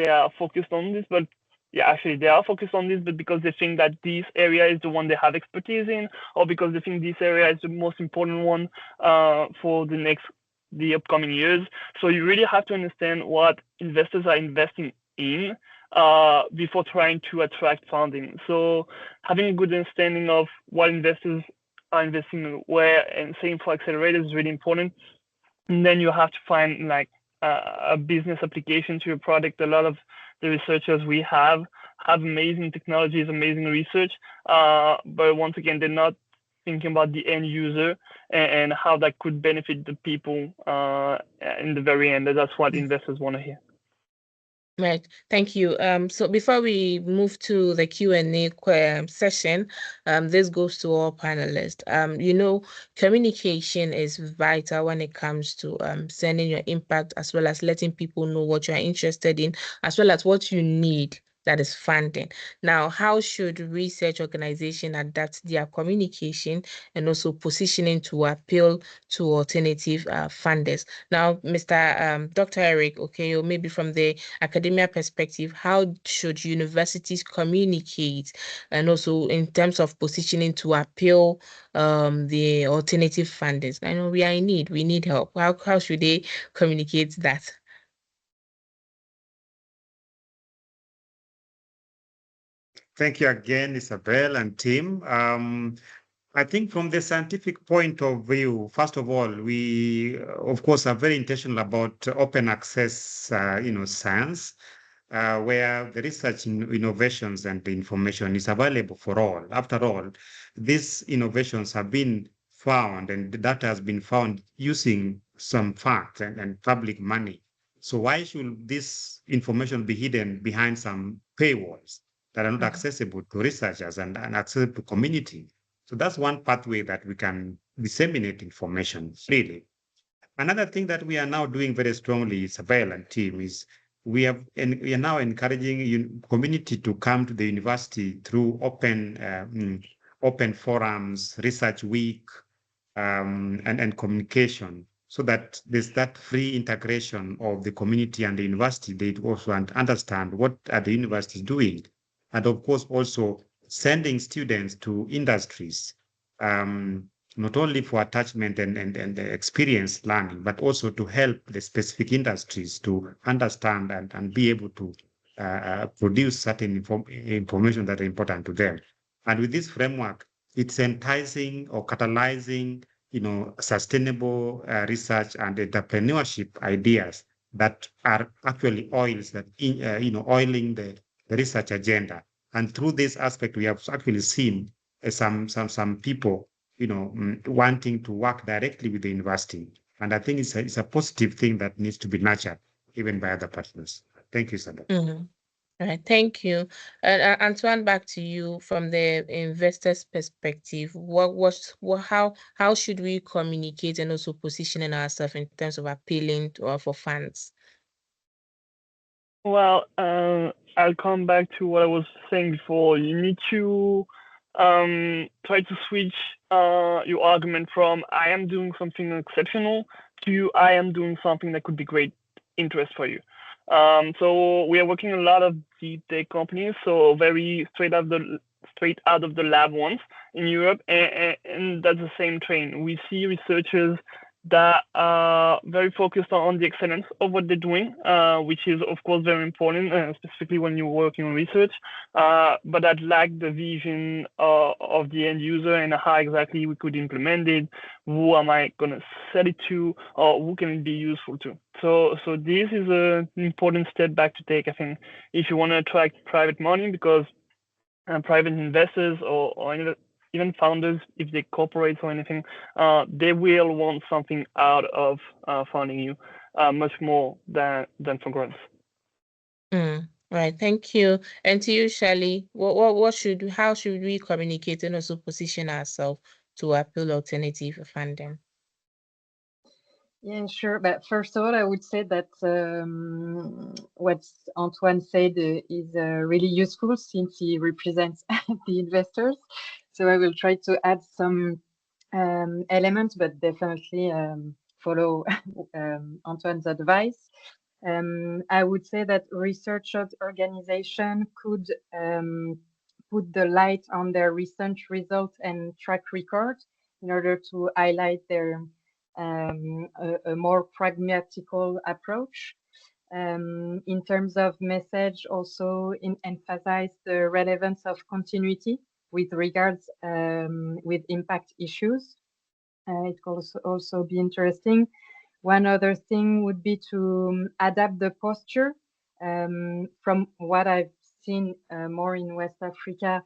are focused on this, but yeah, actually they are focused on this, but because they think that this area is the one they have expertise in, or because they think this area is the most important one for the upcoming years. So you really have to understand what investors are investing in before trying to attract funding. So having a good understanding of what investors are investing where, and same for accelerators, is really important. And then you have to find like a business application to your product. A lot of the researchers we have amazing technologies, amazing research, but once again, they're not thinking about the end user and how that could benefit the people in the very end. That's what investors want to hear. Right, thank you. So before we move to the Q&A session, this goes to all panelists. You know, communication is vital when it comes to sending your impact, as well as letting people know what you are interested in, as well as what you need, that is funding. Now, how should research organizations adapt their communication and also positioning to appeal to alternative funders? Now, Mr. Dr. Eric, okay, or maybe from the academia perspective, how should universities communicate, and also in terms of positioning to appeal the alternative funders? I know we are in need, we need help. How should they communicate that? Thank you again, Isabel and team. I think from the scientific point of view, first of all, we, of course, are very intentional about open access, science, where the research innovations and the information is available for all. After all, these innovations have been found, and the data has been found using some facts and public money. So why should this information be hidden behind some paywalls that are not accessible to researchers and accessible to community? So that's one pathway that we can disseminate information freely. Another thing that we are now doing very strongly, Isabel and team, is we are now encouraging community to come to the university through open forums, research week, and communication, so that there's that free integration of the community and the university. They also understand what are the universities doing, and of course also sending students to industries, not only for attachment and experience learning, but also to help the specific industries to understand and be able to produce certain information that are important to them. And with this framework, it's enticing or catalyzing, sustainable research and entrepreneurship ideas that are actually oils that, oiling the research agenda. And through this aspect, we have actually seen some people, wanting to work directly with the university. And I think it's a positive thing that needs to be nurtured even by other partners. Thank you, Sandra. All right, thank you. And Antoine, back to you from the investor's perspective. How should we communicate and also positioning ourselves in terms of appealing for funds? Well, I'll come back to what I was saying before. You need to try to switch your argument from I am doing something exceptional to I am doing something that could be great interest for you. So we are working a lot of deep tech companies, so very straight out of the lab ones in Europe, and that's the same train. We see researchers that are very focused on the excellence of what they're doing, which is of course very important, specifically when you're working on research, but that lack the vision of the end user and how exactly we could implement it, who am I going to sell it to, or who can it be useful to. So this is an important step back to take, I think, if you want to attract private money, because private investors or even founders, if they corporate or anything, they will want something out of funding you, much more than for grants. Right, thank you. And to you, Shirley, how should we communicate and also position ourselves to appeal alternative funding? Yeah, sure. But first of all, I would say that what Antoine said is really useful since he represents the investors. So I will try to add some elements, but definitely follow Antoine's advice. I would say that research organization could put the light on their recent results and track record in order to highlight their a more pragmatical approach. In terms of message, also emphasize the relevance of continuity with regards with impact issues. It could also be interesting. One other thing would be to adapt the posture. From what I've seen more in West Africa,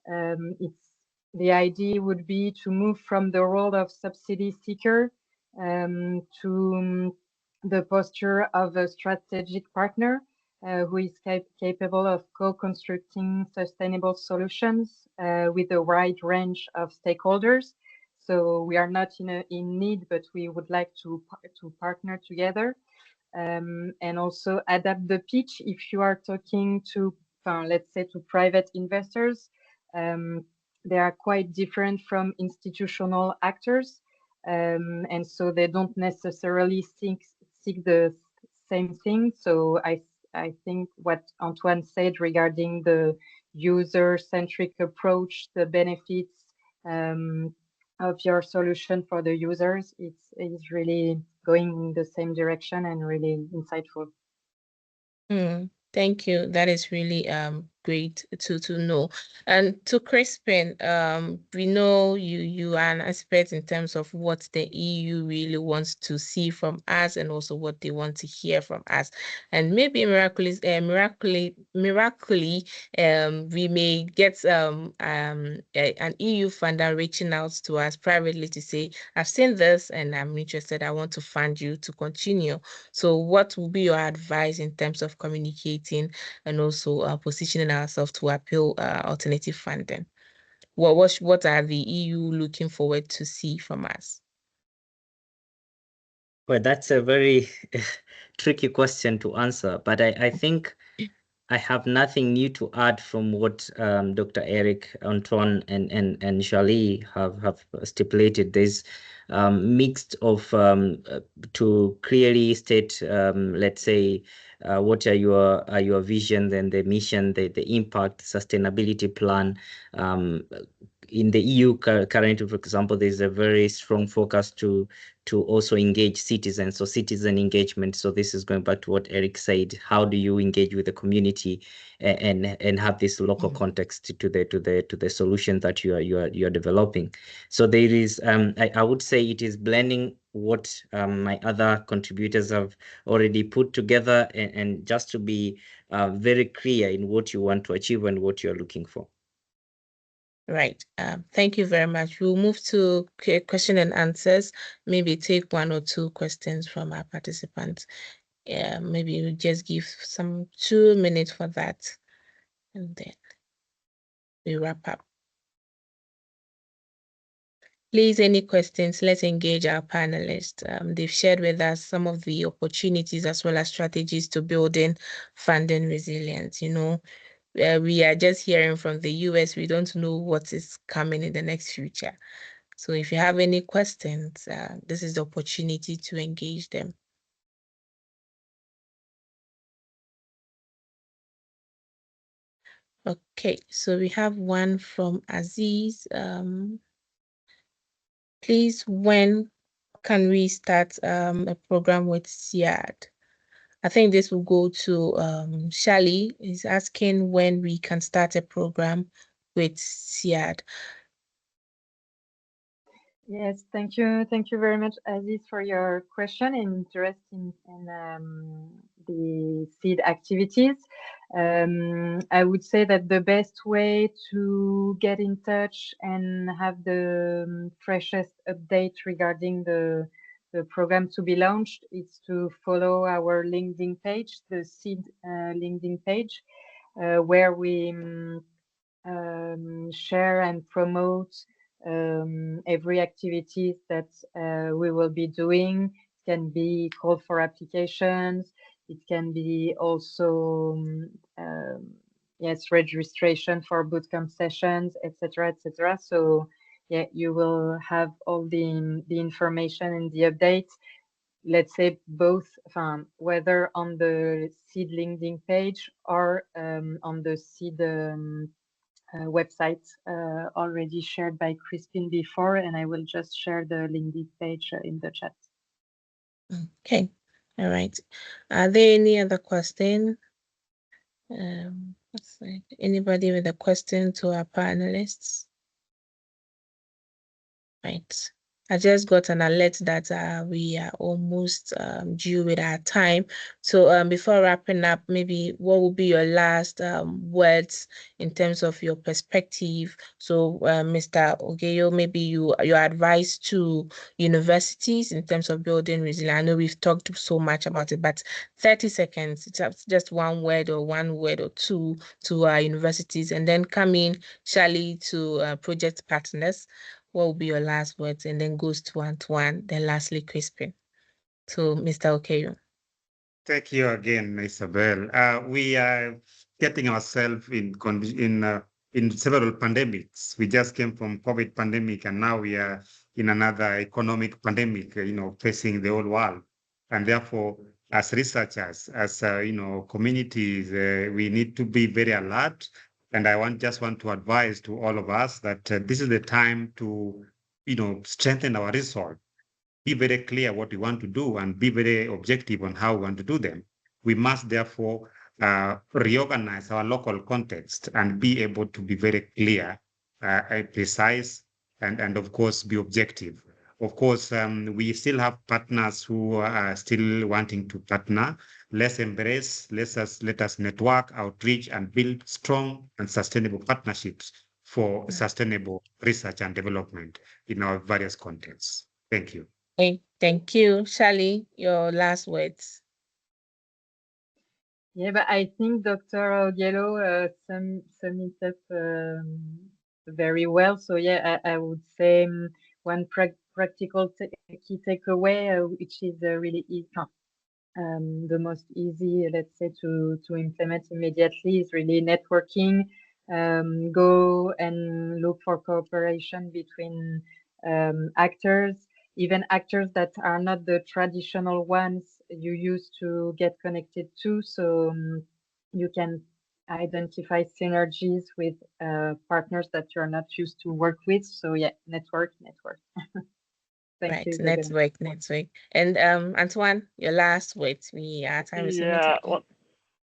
the idea would be to move from the role of subsidy seeker to the posture of a strategic partner who is capable of co-constructing sustainable solutions with a wide range of stakeholders. So we are not in need, but we would like to partner together, and also adapt the pitch. If you are talking to, let's say, to private investors, they are quite different from institutional actors, and so they don't necessarily seek the same thing. So I think what Antoine said regarding the user-centric approach, the benefits of your solution for the users, it's really going in the same direction and really insightful. Thank you. That is really great to know. And to Crispin, we know you are an expert in terms of what the EU really wants to see from us and also what they want to hear from us. And maybe miraculously, we may get an EU funder reaching out to us privately to say, I've seen this and I'm interested. I want to fund you to continue. So what will be your advice in terms of communicating and also positioning ourselves to appeal alternative funding? What are the EU looking forward to see from us? Well, that's a very tricky question to answer, but I think I have nothing new to add from what Dr. Eric, Antoine, and Shirley have stipulated. There's mixed of to clearly state, let's say, what are your vision, then the mission, the impact, sustainability plan. In the EU currently, for example, there's a very strong focus to also engage citizens, so citizen engagement. So this is going back to what Eric said. How do you engage with the community and have this local context to the solution that you are developing? So there is, I would say, it is blending what my other contributors have already put together, and just to be very clear in what you want to achieve and what you're looking for. Right. Thank you very much. We'll move to question and answers. Maybe take 1 or 2 questions from our participants. Maybe we'll just give some 2 minutes for that, and then we wrap up. Please, any questions? Let's engage our panelists. They've shared with us some of the opportunities as well as strategies to building funding resilience. We are just hearing from the US. We don't know what is coming in the next future. So if you have any questions, this is the opportunity to engage them. Okay, so we have one from Aziz. Please, when can we start a program with SEADE? I think this will go to Shirley. Is asking when we can start a program with SEADE. Yes, thank you. Thank you very much, Aziz, for your question and interest in the SEADE activities. I would say that the best way to get in touch and have the freshest update regarding the program to be launched is to follow our LinkedIn page, the SEADE LinkedIn page, where we share and promote every activities that we will be doing. It can be call for applications. It can be also yes, registration for bootcamp sessions, etc., etc. So yeah, you will have all the information and the updates. Let's say both, whether on the SEADE LinkedIn page or on the SEADE website already shared by Crispin before, and I will just share the LinkedIn page in the chat. Okay, all right. Are there any other questions? Let's see. Anybody with a question to our panelists? Right. I just got an alert that we are almost due with our time. So before wrapping up, maybe what would be your last words in terms of your perspective? So Mr. Ogeyo, maybe your advice to universities in terms of building resilience. I know we've talked so much about it, but 30 seconds, it's just one word or two to our universities, and then coming, Charlie, to project partners. What will be your last words? And then goes to Antoine, then lastly Crispin. So Mr. Okeyo. Thank you again, Isabel. We are getting ourselves in several pandemics. We just came from COVID pandemic, and now we are in another economic pandemic, facing the whole world. And therefore, as researchers, as communities, we need to be very alert. And I just want to advise to all of us that this is the time to, strengthen our resolve. Be very clear what we want to do and be very objective on how we want to do them. We must therefore reorganize our local context and be able to be very clear, precise, and of course be objective. Of course, we still have partners who are still wanting to partner. Let's embrace, let us network, outreach, and build strong and sustainable partnerships for sustainable research and development in our various contexts. Thank you. Hey, thank you. Charlie, your last words. Yeah, but I think Dr. Ogeyo summed it up very well. So yeah, I would say one practical key takeaway, which is really easy, the most easy, let's say, to implement immediately, is really networking. Go and look for cooperation between actors, even actors that are not the traditional ones you used to get connected to. So you can identify synergies with partners that you're not used to work with. So yeah, network. Thank you. Network. And Antoine, your last words. Our time is limited.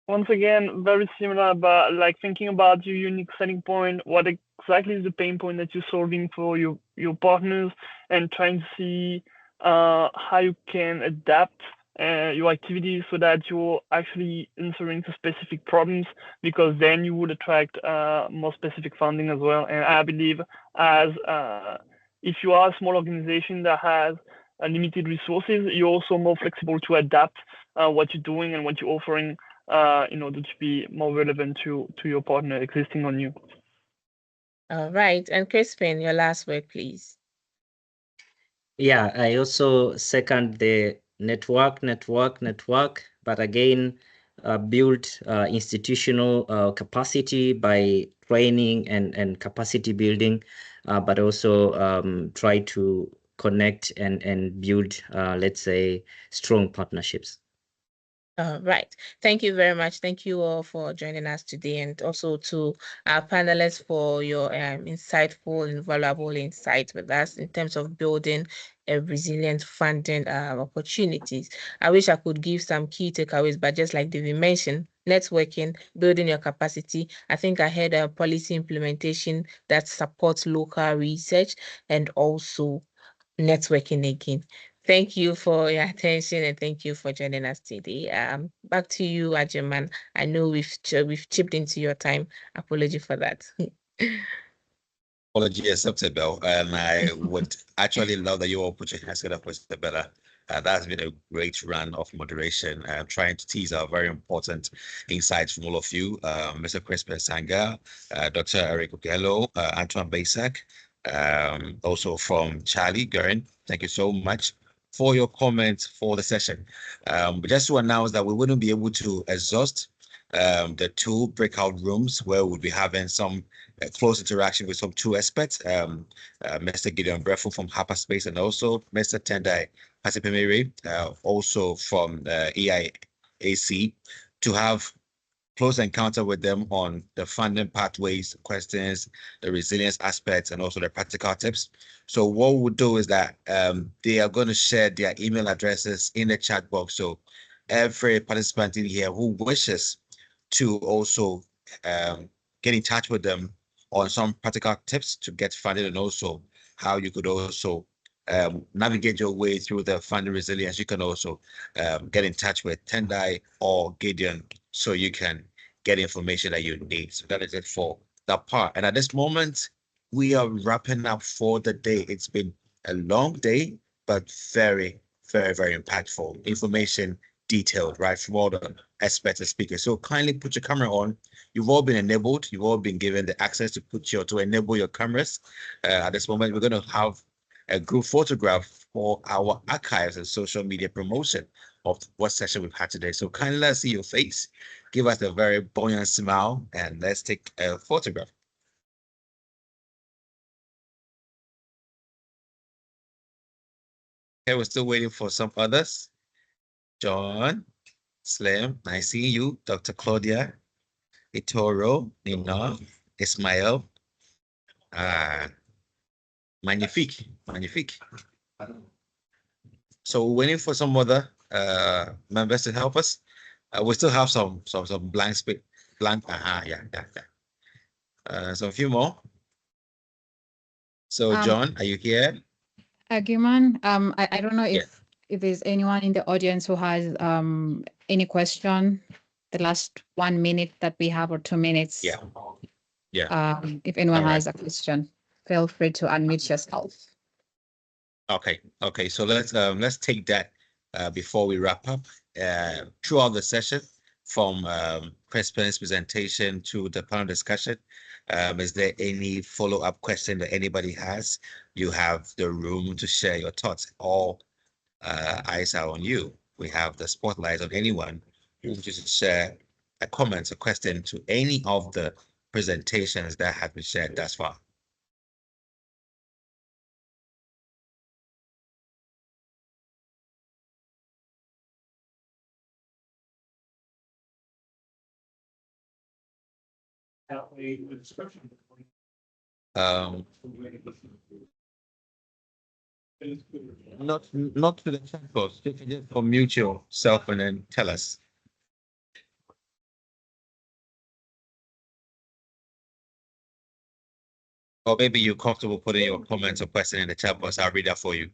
Once again, very similar, but like thinking about your unique selling point, what exactly is the pain point that you're solving for your partners, and trying to see how you can adapt your activities so that you're actually answering to specific problems, because then you would attract more specific funding as well. And I believe if you are a small organization that has limited resources, you're also more flexible to adapt what you're doing and what you're offering in order to be more relevant to your partner existing on you. All right. And Crispin, your last word, please. Yeah, I also second the network, but again, build institutional capacity by training and capacity building, but also try to connect and build, let's say, strong partnerships. Right. Thank you very much. Thank you all for joining us today, and also to our panelists for your insightful and valuable insights with us in terms of building a resilient funding opportunities. I wish I could give some key takeaways, but just like David mentioned, networking, building your capacity. I think I had a policy implementation that supports local research, and also networking again. Thank you for your attention and thank you for joining us today. Back to you, Ajiman. I know we've chipped into your time. Apology for that. Apology accepted, Bell. And I would actually love that you all put your hands together for Isabella. That's been a great run of moderation, trying to tease out very important insights from all of you. Mr. Chris Sanga, Dr. Eric Okello, Antoine Basak, also from Charlie Guerin. Thank you so much for your comments for the session. Just to announce that we wouldn't be able to exhaust the 2 breakout rooms where we'll be having some close interaction with some 2 experts, Mr. Gideon Breffel from Hyperspace and also Mr. Tendai Pasipemere, also from EIAC, to have close encounter with them on the funding pathways, questions, the resilience aspects, and also the practical tips. So what we'll do is that they are going to share their email addresses in the chat box. So every participant in here who wishes to also get in touch with them on some practical tips to get funded, and also how you could also navigate your way through the funding resilience. You can also get in touch with Tendai or Gideon so you can get information that you need. So that is it for that part. And at this moment, we are wrapping up for the day. It's been a long day, but very, very, very impactful information, detailed, right, from all the experts and speakers. So kindly put your camera on. You've all been enabled. You've all been given the access to enable your cameras. At this moment, we're going to have a group photograph for our archives and social media promotion of what session we've had today. So kindly let's see your face. Give us a very buoyant smile and let's take a photograph. Okay, we're still waiting for some others. John, Slim, nice seeing you. Dr. Claudia, Itoro, Nina, Ismail, magnifique, magnifique. So we're waiting for some other members to help us. We still have some blank space, yeah. So a few more. So John, are you here? Agiman, I don't know if there's anyone in the audience who has any question. The last 1 minute that we have, or 2 minutes. Yeah. If anyone has a question, feel free to unmute yourself. Okay. So let's take that before we wrap up. Throughout the session, from Crispin's presentation to the panel discussion, is there any follow-up question that anybody has? You have the room to share your thoughts. All eyes are on you. We have the spotlight on anyone who wishes to share a comment, a question to any of the presentations that have been shared thus far. Not to the chat box, just unmute yourself and then tell us. Or maybe you're comfortable putting your comments or question in the chat box. I'll read that for you.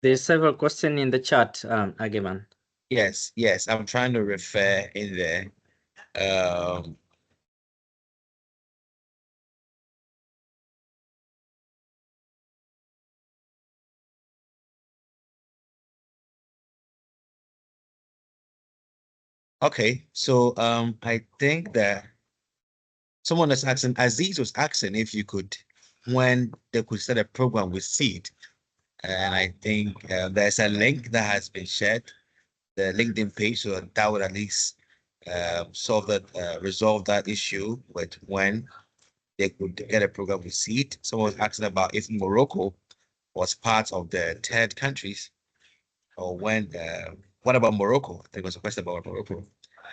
There's several questions in the chat, Agiman. Yes. I'm trying to refer in there. Okay, so I think that someone is asking, Aziz was asking if you could, when they could start a program with SEADE. And I think there's a link that has been shared, the LinkedIn page, so that would at least resolve that issue with when they could get a program with SEADE. Someone was asking about if Morocco was part of the 10 countries, or when, what about Morocco? I think it was a question about Morocco.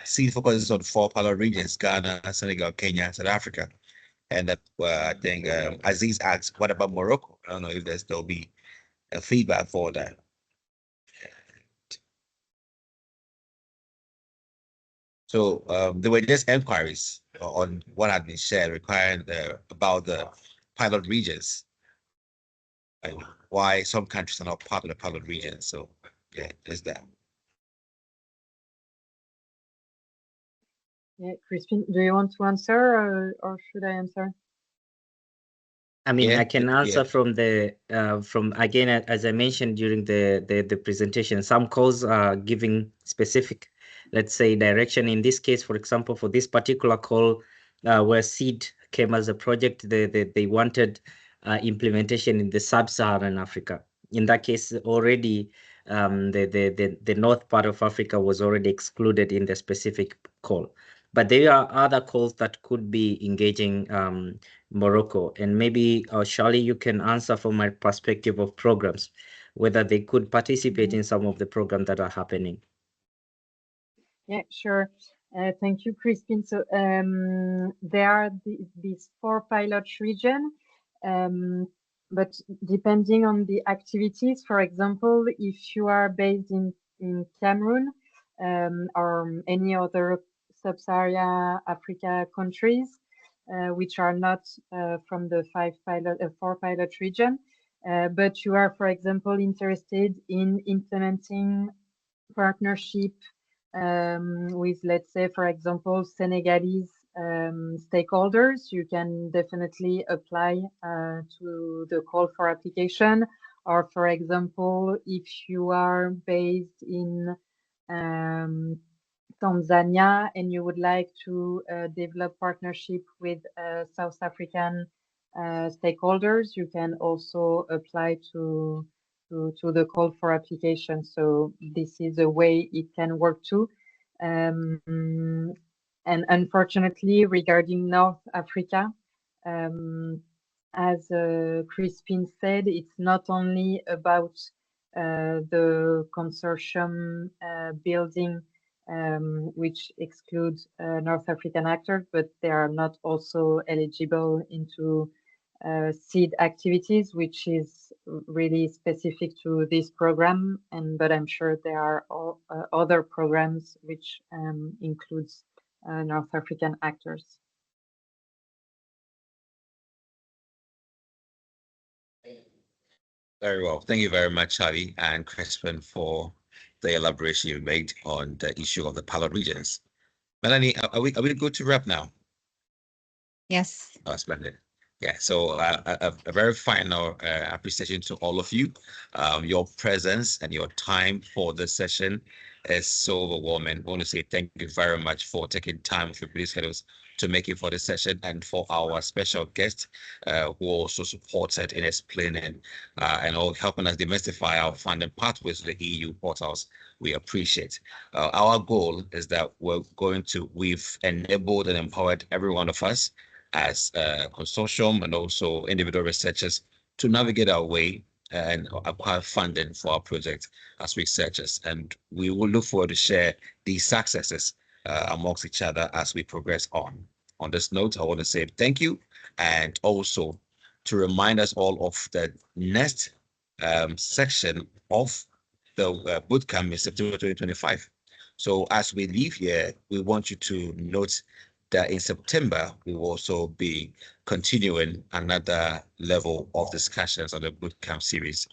SEADE focuses on 4 parallel regions: Ghana, Senegal, Kenya, South Africa. And I think Aziz asked, what about Morocco? I don't know if there'll be a feedback for that. So they were just inquiries on what had been shared requiring about the pilot regions and why some countries are not part of the pilot region. So yeah, there's that. Yeah, Crispin, do you want to answer or should I answer? I mean, Yeah, I can yeah. answer from the from again, as I mentioned during the presentation, some calls are giving specific, let's say, direction. In this case, for example, for this particular call, where SEADE came as a project, they wanted implementation in the sub-Saharan Africa. In that case, already the north part of Africa was already excluded in the specific call. But there are other calls that could be engaging Morocco. And maybe, Charlie, you can answer from my perspective of programs, whether they could participate in some of the programs that are happening. Yeah, sure. Thank you, Crispin. So there are these 4 pilot regions, but depending on the activities, for example, if you are based in Cameroon or any other sub-Saharan Africa countries, which are not from the 4 pilot region, but you are, for example, interested in implementing partnership with, let's say, for example, Senegalese stakeholders, you can definitely apply to the call for application. Or, for example, if you are based in Tanzania and you would like to develop partnership with South African stakeholders, you can also apply to the call for application. So this is a way it can work too. And unfortunately, regarding North Africa, as Crispin said, it's not only about the consortium building, which excludes North African actors, but they are not also eligible into SEADE activities, which is really specific to this program. But I'm sure there are other programs which includes North African actors. Very well. Thank you very much, Charlie and Crispin, for the elaboration you made on the issue of the pilot regions. Melanie, are we good to wrap now? Yes. Oh, splendid. Yeah, so a very final appreciation to all of you. Your presence and your time for this session is so overwhelming. I want to say thank you very much for taking time with your busy schedules to make it for this session, and for our special guest who also supported in explaining and all helping us demystify our funding pathways to the EU portals. We appreciate. Our goal is that we've enabled and empowered every one of us as a consortium and also individual researchers to navigate our way and acquire funding for our project as researchers. And we will look forward to share these successes amongst each other as we progress on. On this note, I want to say thank you, and also to remind us all of the next section of the bootcamp in September 2025. So as we leave here, we want you to note that in September, we will also be continuing another level of discussions on the bootcamp series